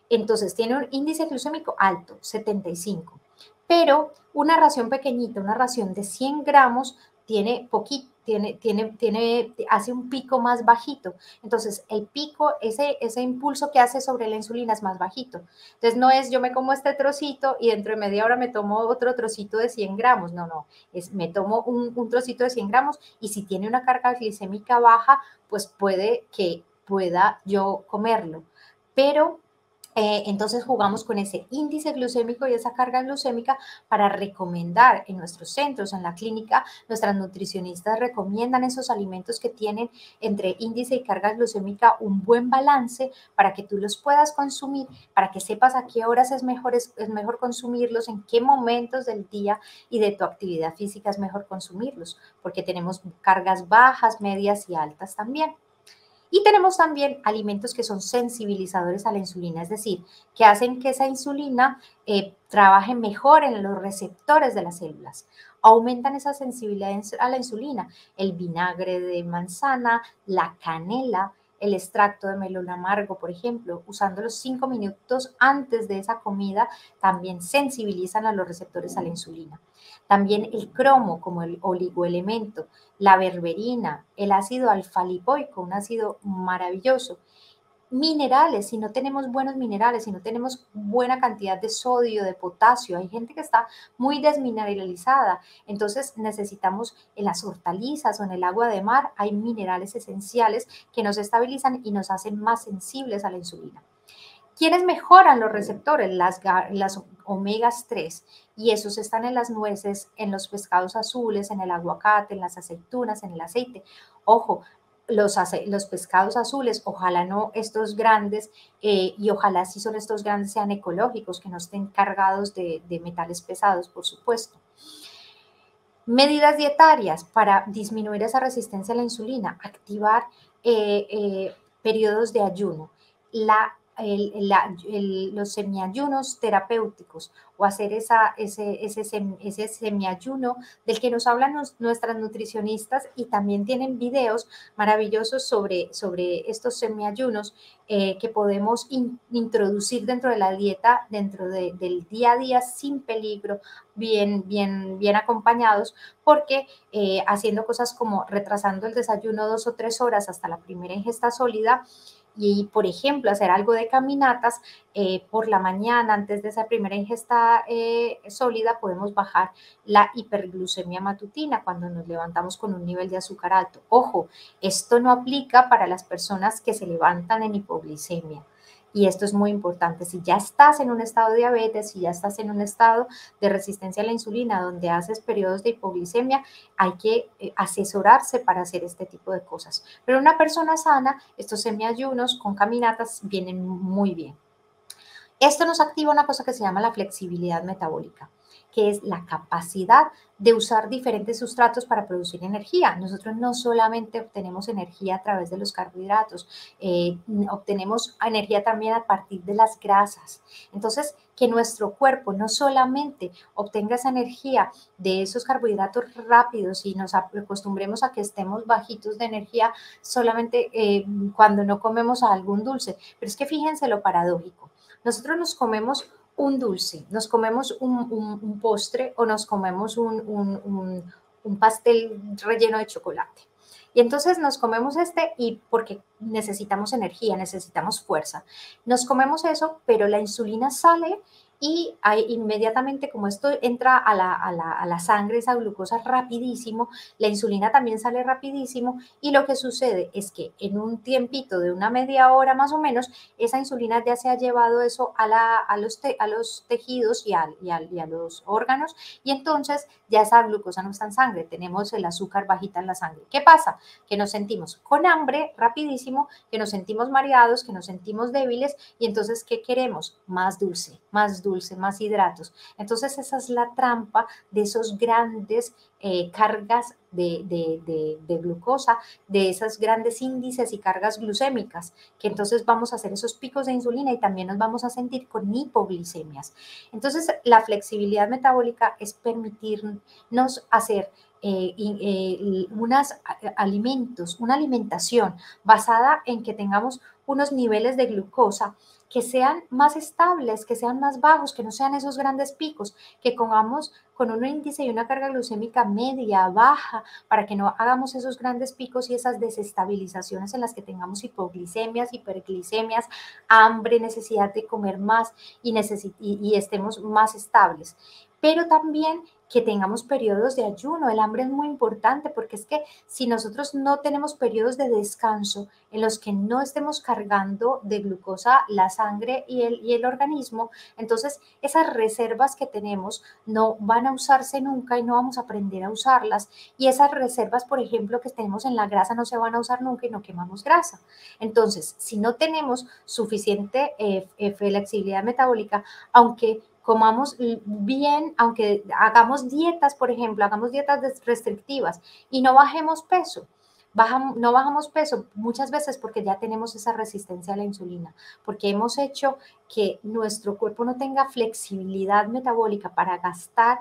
Entonces tiene un índice glucémico alto, 75, pero una ración pequeñita, una ración de 100 gramos, tiene poquito, hace un pico más bajito. Entonces, el pico, ese impulso que hace sobre la insulina es más bajito. Entonces, no es yo me como este trocito y dentro de media hora me tomo otro trocito de 100 gramos. No, no, es me tomo un trocito de 100 gramos y si tiene una carga glicémica baja, pues puede que pueda yo comerlo. Pero entonces jugamos con ese índice glucémico y esa carga glucémica para recomendar en nuestros centros, en la clínica, nuestras nutricionistas recomiendan esos alimentos que tienen entre índice y carga glucémica un buen balance para que tú los puedas consumir, para que sepas a qué horas es mejor consumirlos, en qué momentos del día y de tu actividad física es mejor consumirlos, porque tenemos cargas bajas, medias y altas también. Y tenemos también alimentos que son sensibilizadores a la insulina, es decir, que hacen que esa insulina trabaje mejor en los receptores de las células. Aumentan esa sensibilidad a la insulina. El vinagre de manzana, la canela, el extracto de melón amargo, por ejemplo, usándolos 5 minutos antes de esa comida, también sensibilizan a los receptores a la insulina. También el cromo como el oligoelemento, la berberina, el ácido alfa-lipoico, un ácido maravilloso. Minerales, si no tenemos buenos minerales, si no tenemos buena cantidad de sodio, de potasio, hay gente que está muy desmineralizada, entonces necesitamos en las hortalizas o en el agua de mar, hay minerales esenciales que nos estabilizan y nos hacen más sensibles a la insulina. ¿Quiénes mejoran los receptores? Las omegas 3 y esos están en las nueces, en los pescados azules, en el aguacate, en las aceitunas, en el aceite. Ojo, los pescados azules, ojalá no estos grandes y ojalá si son estos grandes sean ecológicos, que no estén cargados de metales pesados, por supuesto. Medidas dietarias para disminuir esa resistencia a la insulina, activar periodos de ayuno, los semiayunos terapéuticos o hacer ese semiayuno del que nos hablan nuestras nutricionistas y también tienen videos maravillosos sobre estos semiayunos que podemos introducir dentro de la dieta, dentro del día a día sin peligro, bien acompañados, porque haciendo cosas como retrasando el desayuno 2 o 3 horas hasta la primera ingesta sólida y, por ejemplo, hacer algo de caminatas por la mañana antes de esa primera ingesta sólida, podemos bajar la hiperglucemia matutina cuando nos levantamos con un nivel de azúcar alto. Ojo, esto no aplica para las personas que se levantan en hipoglicemia. Y esto es muy importante. Si ya estás en un estado de diabetes, si ya estás en un estado de resistencia a la insulina, donde haces periodos de hipoglicemia, hay que asesorarse para hacer este tipo de cosas. Pero una persona sana, estos semiayunos con caminatas vienen muy bien. Esto nos activa una cosa que se llama la flexibilidad metabólica, que es la capacidad de usar diferentes sustratos para producir energía. Nosotros no solamente obtenemos energía a través de los carbohidratos, obtenemos energía también a partir de las grasas. Entonces, que nuestro cuerpo no solamente obtenga esa energía de esos carbohidratos rápidos y nos acostumbremos a que estemos bajitos de energía solamente cuando no comemos algún dulce. Pero es que fíjense lo paradójico. Nosotros nos comemos un dulce, nos comemos un postre o nos comemos un pastel relleno de chocolate. Y entonces nos comemos y porque necesitamos energía, necesitamos fuerza. Nos comemos eso, pero la insulina sale y hay, inmediatamente como esto entra a la sangre, esa glucosa rapidísimo, la insulina también sale rapidísimo y lo que sucede es que en un tiempito de una media hora más o menos, esa insulina ya se ha llevado eso a los tejidos y a los órganos y entonces ya esa glucosa no está en sangre, tenemos el azúcar bajita en la sangre. ¿Qué pasa? Que nos sentimos con hambre rapidísimo, que nos sentimos mareados, que nos sentimos débiles y entonces, ¿qué queremos? Más dulce, más hidratos. Entonces, esa es la trampa de esos grandes cargas de glucosa, de esos grandes índices y cargas glucémicas, que entonces vamos a hacer esos picos de insulina y también nos vamos a sentir con hipoglicemias. Entonces, la flexibilidad metabólica es permitirnos hacer unos alimentos, una alimentación basada en que tengamos unos niveles de glucosa que sean más estables, que sean más bajos, que no sean esos grandes picos, que comamos con un índice y una carga glucémica media, baja, para que no hagamos esos grandes picos y esas desestabilizaciones en las que tengamos hipoglicemias, hiperglicemias, hambre, necesidad de comer más y estemos más estables. Pero también que tengamos periodos de ayuno. El hambre es muy importante porque es que si nosotros no tenemos periodos de descanso en los que no estemos cargando de glucosa la sangre y el organismo, entonces esas reservas que tenemos no van a usarse nunca y no vamos a aprender a usarlas. Y esas reservas, por ejemplo, que tenemos en la grasa no se van a usar nunca y no quemamos grasa. Entonces, si no tenemos suficiente flexibilidad metabólica, aunque comamos bien, aunque hagamos dietas, por ejemplo, hagamos dietas restrictivas y no bajemos peso. No bajamos peso muchas veces porque ya tenemos esa resistencia a la insulina, porque hemos hecho que nuestro cuerpo no tenga flexibilidad metabólica para gastar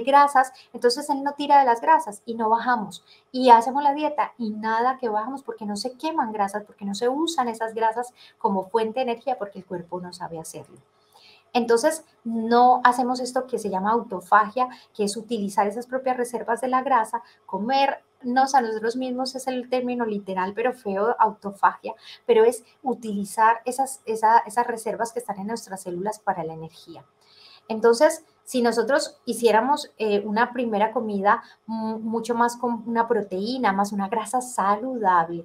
grasas, entonces él no tira de las grasas y no bajamos. Y hacemos la dieta y nada que bajamos porque no se queman grasas, porque no se usan esas grasas como fuente de energía, porque el cuerpo no sabe hacerlo. Entonces, no hacemos esto que se llama autofagia, que es utilizar esas propias reservas de la grasa, comernos a nosotros mismos, es el término literal, pero feo, autofagia, pero es utilizar esas reservas que están en nuestras células para la energía. Entonces, si nosotros hiciéramos una primera comida mucho más con una proteína, más una grasa saludable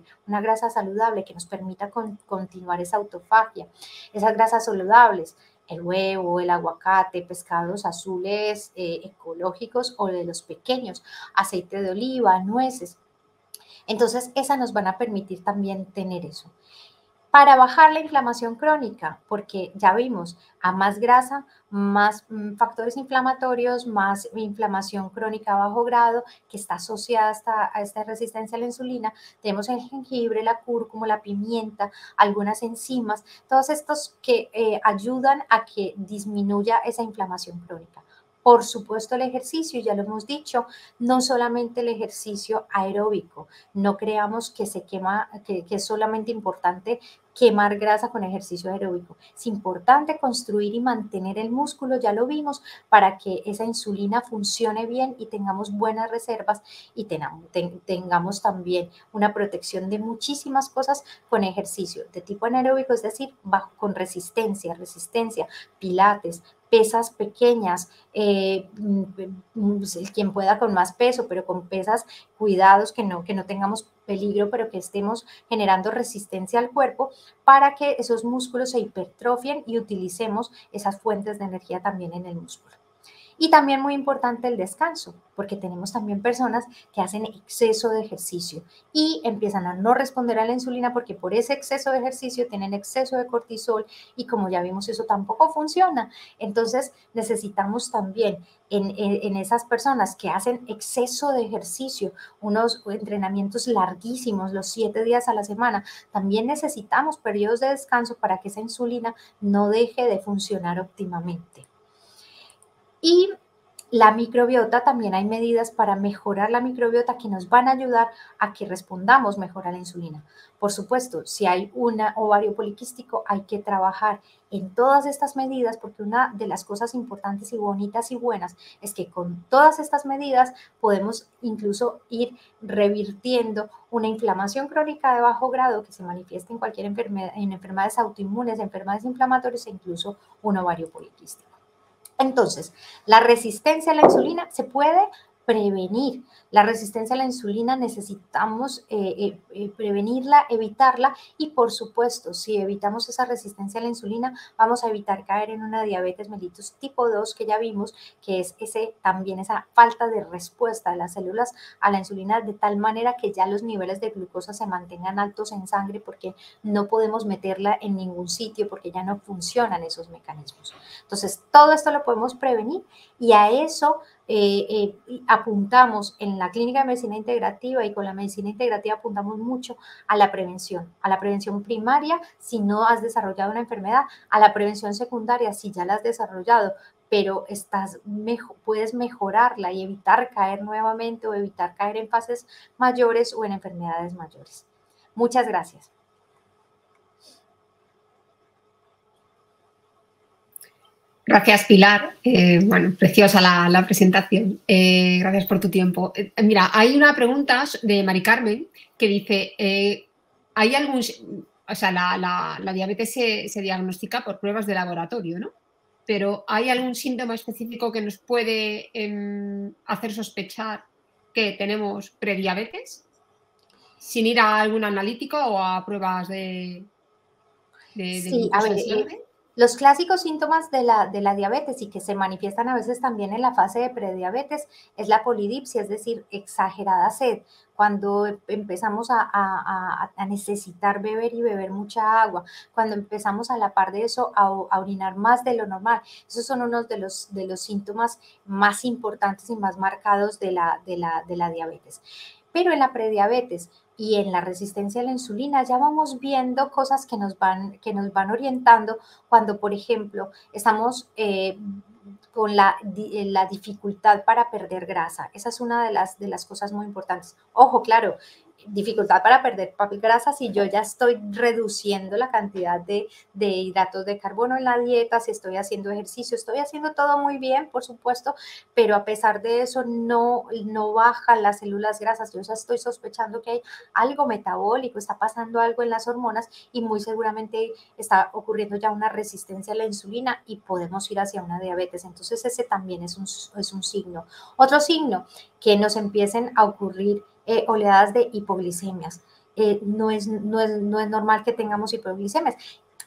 que nos permita continuar esa autofagia, esas grasas saludables, el huevo, el aguacate, pescados azules ecológicos o de los pequeños, aceite de oliva, nueces. Entonces, esas nos van a permitir también tener eso para bajar la inflamación crónica, porque ya vimos, a más grasa, más factores inflamatorios, más inflamación crónica a bajo grado, que está asociada a esta resistencia a la insulina. Tenemos el jengibre, la cúrcuma, la pimienta, algunas enzimas, todos estos que ayudan a que disminuya esa inflamación crónica. Por supuesto, el ejercicio, ya lo hemos dicho, no solamente el ejercicio aeróbico, no creamos que que es solamente importante quemar grasa con ejercicio aeróbico. Es importante construir y mantener el músculo, ya lo vimos, para que esa insulina funcione bien y tengamos buenas reservas y tengamos también una protección de muchísimas cosas con ejercicio de tipo anaeróbico, es decir, con resistencia, pilates, pesas pequeñas, quien pueda con más peso, pero con pesas cuidados, que no tengamos peligro, pero que estemos generando resistencia al cuerpo para que esos músculos se hipertrofien y utilicemos esas fuentes de energía también en el músculo. Y también muy importante el descanso, porque tenemos también personas que hacen exceso de ejercicio y empiezan a no responder a la insulina porque por ese exceso de ejercicio tienen exceso de cortisol y como ya vimos eso tampoco funciona. Entonces necesitamos también en esas personas que hacen exceso de ejercicio, unos entrenamientos larguísimos, los 7 días a la semana, también necesitamos periodos de descanso para que esa insulina no deje de funcionar óptimamente. Y la microbiota, también hay medidas para mejorar la microbiota que nos van a ayudar a que respondamos mejor a la insulina. Por supuesto, si hay un ovario poliquístico, hay que trabajar en todas estas medidas porque una de las cosas importantes y bonitas y buenas es que con todas estas medidas podemos incluso ir revirtiendo una inflamación crónica de bajo grado que se manifiesta en cualquier enfermedad, en enfermedades autoinmunes, enfermedades inflamatorias e incluso un ovario poliquístico. Entonces, la resistencia a la insulina se puede prevenir. La resistencia a la insulina necesitamos prevenirla, evitarla y por supuesto, si evitamos esa resistencia a la insulina, vamos a evitar caer en una diabetes mellitus tipo 2 que ya vimos, que es también esa falta de respuesta de las células a la insulina de tal manera que ya los niveles de glucosa se mantengan altos en sangre porque no podemos meterla en ningún sitio porque ya no funcionan esos mecanismos. Entonces, todo esto lo podemos prevenir y a eso apuntamos en la clínica de medicina integrativa y con la medicina integrativa apuntamos mucho a la prevención primaria si no has desarrollado una enfermedad, a la prevención secundaria si ya la has desarrollado, pero puedes mejorarla y evitar caer nuevamente o evitar caer en fases mayores o en enfermedades mayores. Muchas gracias. Gracias, Pilar. Bueno, preciosa la presentación. Gracias por tu tiempo. Mira, hay una pregunta de Mari Carmen que dice, ¿hay algún... O sea, la diabetes se diagnostica por pruebas de laboratorio, ¿no? Pero ¿hay algún síntoma específico que nos puede hacer sospechar que tenemos prediabetes? Sin ir a algún analítico o a pruebas de Sí, a glucosa ver, en sangre. los clásicos síntomas de la diabetes y que se manifiestan a veces también en la fase de prediabetes es la polidipsia, es decir, exagerada sed, cuando empezamos a necesitar beber y beber mucha agua, cuando empezamos a la par de eso a orinar más de lo normal. Esos son unos de los síntomas más importantes y más marcados de la diabetes. Pero en la prediabetes y en la resistencia a la insulina ya vamos viendo cosas que nos van orientando cuando, por ejemplo, estamos con la dificultad para perder grasa. Esa es una de las cosas muy importantes. Ojo, claro, dificultad para perder grasa si yo ya estoy reduciendo la cantidad de hidratos de carbono en la dieta, si estoy haciendo ejercicio, estoy haciendo todo muy bien, por supuesto, pero a pesar de eso no bajan las células grasas. Yo ya estoy sospechando que hay algo metabólico, está pasando algo en las hormonas y muy seguramente está ocurriendo ya una resistencia a la insulina y podemos ir hacia una diabetes. Entonces ese también es un signo. Otro signo, que nos empiecen a ocurrir oleadas de hipoglicemias. No es normal que tengamos hipoglicemias.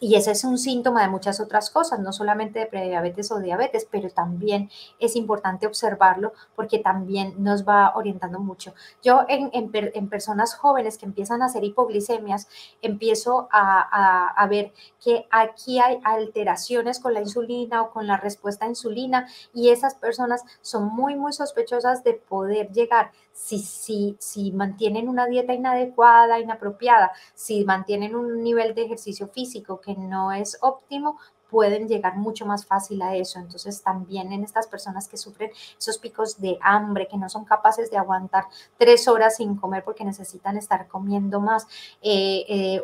Y ese es un síntoma de muchas otras cosas, no solamente de prediabetes o diabetes, pero también es importante observarlo porque también nos va orientando mucho. Yo en personas jóvenes que empiezan a hacer hipoglicemias, empiezo a ver que aquí hay alteraciones con la insulina o con la respuesta a insulina y esas personas son muy, muy sospechosas de poder llegar, si mantienen una dieta inadecuada, inapropiada, si mantienen un nivel de ejercicio físico que no es óptimo, pueden llegar mucho más fácil a eso. Entonces también en estas personas que sufren esos picos de hambre, que no son capaces de aguantar 3 horas sin comer porque necesitan estar comiendo más,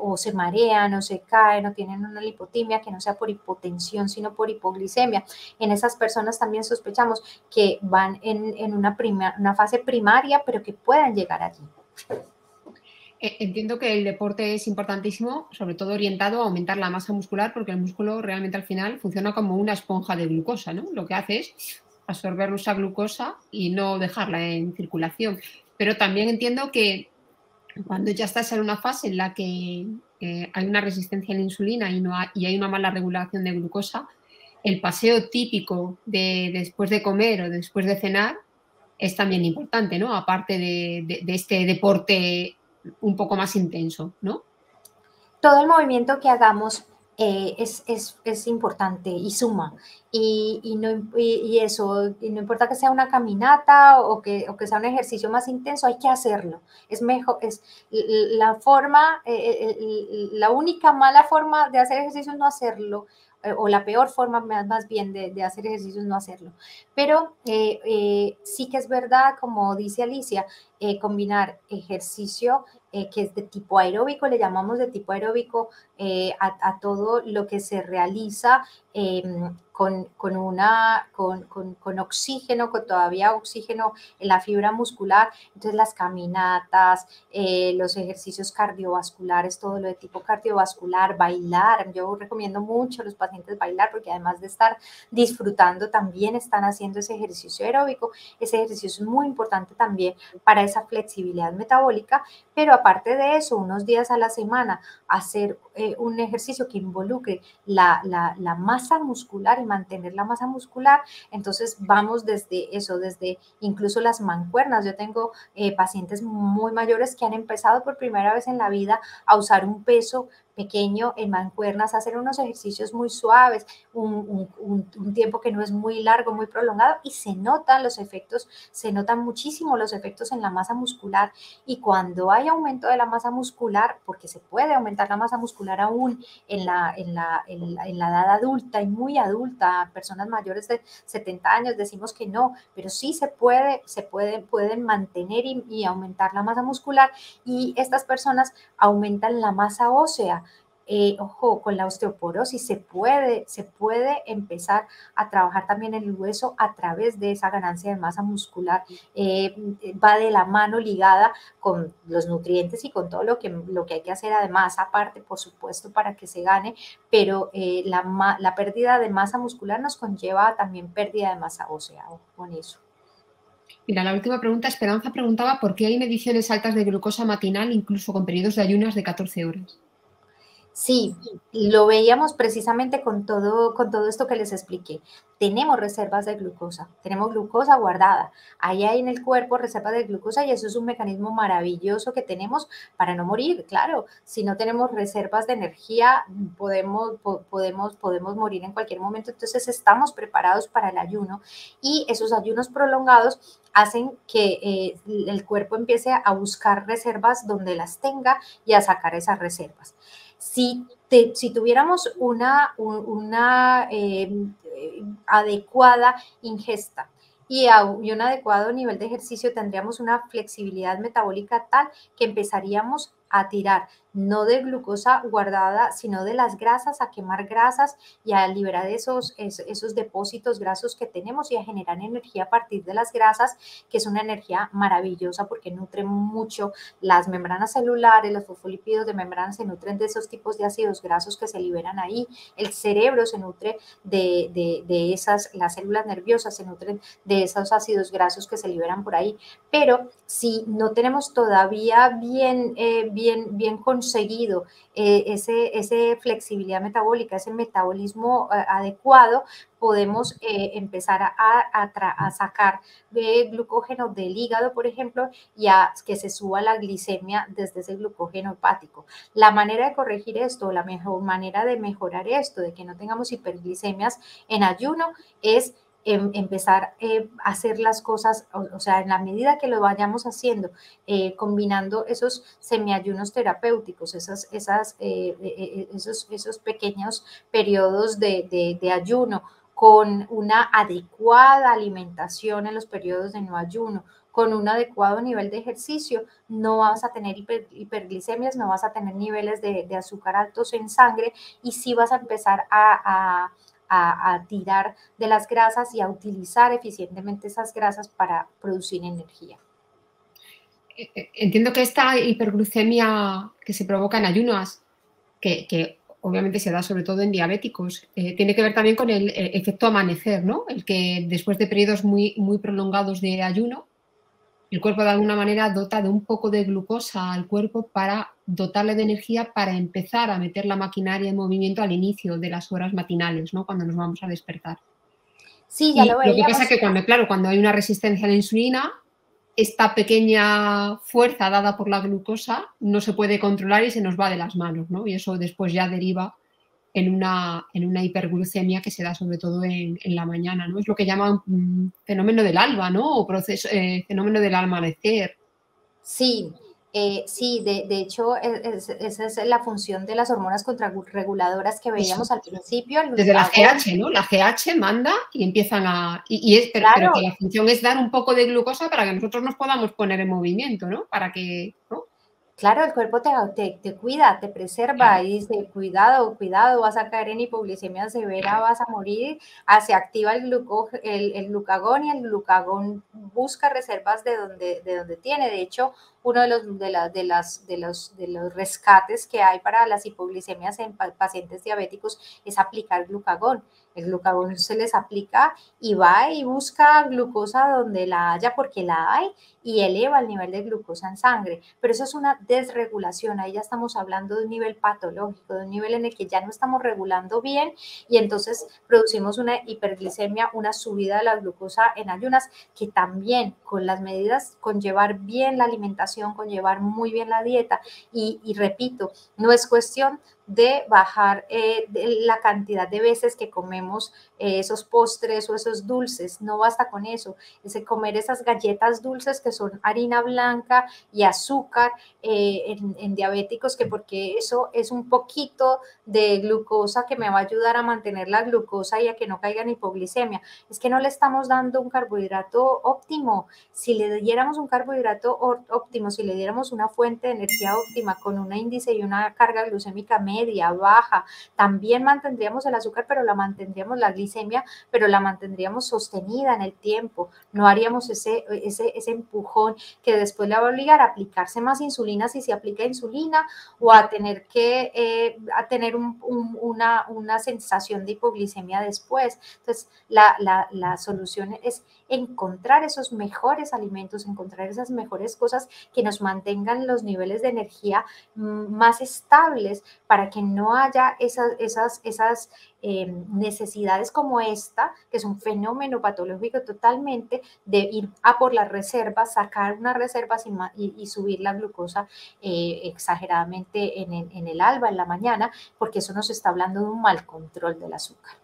o se marean o se caen o tienen una lipotimia que no sea por hipotensión sino por hipoglicemia. En esas personas también sospechamos que van en una fase primaria, pero que puedan llegar allí. Entiendo que el deporte es importantísimo, sobre todo orientado a aumentar la masa muscular, porque el músculo realmente al final funciona como una esponja de glucosa, ¿no? Lo que hace es absorber esa glucosa y no dejarla en circulación. Pero también entiendo que cuando ya estás en una fase en la que hay una resistencia a la insulina y hay una mala regulación de glucosa, el paseo típico de después de comer o después de cenar es también importante, ¿no? Aparte de este deporte un poco más intenso, ¿no? Todo el movimiento que hagamos es importante y suma. Y eso, y no importa que sea una caminata o que sea un ejercicio más intenso, hay que hacerlo. Es mejor, es la forma, la única mala forma de hacer ejercicio es no hacerlo, o la peor forma más bien de hacer ejercicio es no hacerlo. Pero sí que es verdad, como dice Alicia, combinar ejercicio que es de tipo aeróbico, le llamamos de tipo aeróbico a todo lo que se realiza con oxígeno, con todavía oxígeno en la fibra muscular. Entonces las caminatas, los ejercicios cardiovasculares, todo lo de tipo cardiovascular, bailar. Yo recomiendo mucho a los pacientes bailar porque además de estar disfrutando, también están haciendo ese ejercicio aeróbico. Ese ejercicio es muy importante también para esa flexibilidad metabólica, pero aparte de eso, unos días a la semana, hacer un ejercicio que involucre la masa muscular y mantener la masa muscular. Entonces vamos desde eso, desde incluso las mancuernas. Yo tengo pacientes muy mayores que han empezado por primera vez en la vida a usar un peso pequeño en mancuernas, hacer unos ejercicios muy suaves, un tiempo que no es muy largo, muy prolongado, y se notan los efectos, se notan muchísimo los efectos en la masa muscular. Y cuando hay aumento de la masa muscular, porque se puede aumentar la masa muscular aún en la edad adulta y muy adulta, personas mayores de 70 años decimos que no, pero sí pueden mantener y aumentar la masa muscular, y estas personas aumentan la masa ósea. Ojo, con la osteoporosis se puede empezar a trabajar también el hueso a través de esa ganancia de masa muscular. Va de la mano ligada con los nutrientes y con todo lo que hay que hacer además, aparte, por supuesto, para que se gane, pero la pérdida de masa muscular nos conlleva también pérdida de masa ósea. Ojo con eso. Mira, la última pregunta, Esperanza preguntaba por qué hay mediciones altas de glucosa matinal incluso con periodos de ayunas de 14 horas. Sí, lo veíamos precisamente con todo esto que les expliqué. Tenemos reservas de glucosa, tenemos glucosa guardada. Ahí hay en el cuerpo reservas de glucosa, y eso es un mecanismo maravilloso que tenemos para no morir. Claro, si no tenemos reservas de energía, podemos morir en cualquier momento. Entonces estamos preparados para el ayuno, y esos ayunos prolongados hacen que el cuerpo empiece a buscar reservas donde las tenga y a sacar esas reservas. Si tuviéramos una adecuada ingesta y un adecuado nivel de ejercicio, tendríamos una flexibilidad metabólica tal que empezaríamos a tirar no de glucosa guardada, sino de las grasas, a quemar grasas y a liberar esos depósitos grasos que tenemos, y a generar energía a partir de las grasas, que es una energía maravillosa porque nutre mucho las membranas celulares. Los fosfolípidos de membrana se nutren de esos tipos de ácidos grasos que se liberan ahí. El cerebro se nutre de esas, las células nerviosas se nutren de esos ácidos grasos que se liberan por ahí. Pero si no tenemos todavía bien conseguido ese flexibilidad metabólica, ese metabolismo adecuado, podemos empezar a sacar glucógeno del hígado, por ejemplo, y a que se suba la glicemia desde ese glucógeno hepático. La manera de corregir esto, la mejor manera de mejorar esto, de que no tengamos hiperglicemias en ayuno, es empezar a hacer las cosas, o sea, en la medida que lo vayamos haciendo, combinando esos semiayunos terapéuticos, esos pequeños periodos de ayuno, con una adecuada alimentación en los periodos de no ayuno, con un adecuado nivel de ejercicio, no vas a tener hiperglicemias, no vas a tener niveles de azúcar altos en sangre, y sí vas a empezar a tirar de las grasas y a utilizar eficientemente esas grasas para producir energía. Entiendo que esta hiperglucemia que se provoca en ayunas, que obviamente se da sobre todo en diabéticos, tiene que ver también con el efecto amanecer, ¿no? El que después de periodos muy prolongados de ayuno, el cuerpo de alguna manera dota de un poco de glucosa al cuerpo para dotarle de energía para empezar a meter la maquinaria en movimiento al inicio de las horas matinales, ¿no? Cuando nos vamos a despertar. Sí, ya lo Y lo que veíamos. pasa es que cuando hay una resistencia a la insulina, esta pequeña fuerza dada por la glucosa no se puede controlar y se nos va de las manos, ¿no? Y eso después ya deriva en una hiperglucemia que se da sobre todo en la mañana, ¿no? Es lo que llaman fenómeno del alba, ¿no? O fenómeno del amanecer. Sí, sí, de hecho, esa es la función de las hormonas contrarreguladoras que veíamos al principio. El Desde la glucagón. GH, ¿no? La GH manda y empiezan a... pero Claro, que la función es dar un poco de glucosa para que nosotros nos podamos poner en movimiento, ¿no? Para que... ¿no? Claro, el cuerpo te cuida, te preserva Claro. y dice, cuidado, cuidado, vas a caer en hipoglicemia severa, vas a morir. Se activa el glucagón y el glucagón busca reservas de donde tiene. De hecho, uno de los rescates que hay para las hipoglicemias en pacientes diabéticos es aplicar glucagón. El glucagón se les aplica y va y busca glucosa donde la haya porque la hay y eleva el nivel de glucosa en sangre. Pero eso es una desregulación, ahí ya estamos hablando de un nivel patológico, de un nivel en el que ya no estamos regulando bien y entonces producimos una hiperglicemia, una subida de la glucosa en ayunas, que también con las medidas, con llevar bien la alimentación, con llevar muy bien la dieta y repito, no es cuestión de bajar de la cantidad de veces que comemos esos postres o esos dulces, no basta con eso, es comer esas galletas dulces que son harina blanca y azúcar en diabéticos, que porque eso es un poquito de glucosa que me va a ayudar a mantener la glucosa y a que no caiga en hipoglicemia. Es que no le estamos dando un carbohidrato óptimo. Si le diéramos un carbohidrato óptimo, si le diéramos una fuente de energía óptima con un índice y una carga glucémica media, baja, también mantendríamos el azúcar, pero la mantendríamos la glicemia, pero la mantendríamos sostenida en el tiempo. No haríamos ese empujón que después le va a obligar a aplicarse más insulina si se aplica insulina o a tener que a tener una sensación de hipoglicemia después. Entonces, la solución es encontrar esos mejores alimentos, encontrar esas mejores cosas que nos mantengan los niveles de energía más estables para que no haya esas necesidades como esta, que es un fenómeno patológico totalmente, de ir a por las reservas, sacar unas reservas y subir la glucosa exageradamente en el alba, en la mañana, porque eso nos está hablando de un mal control del azúcar.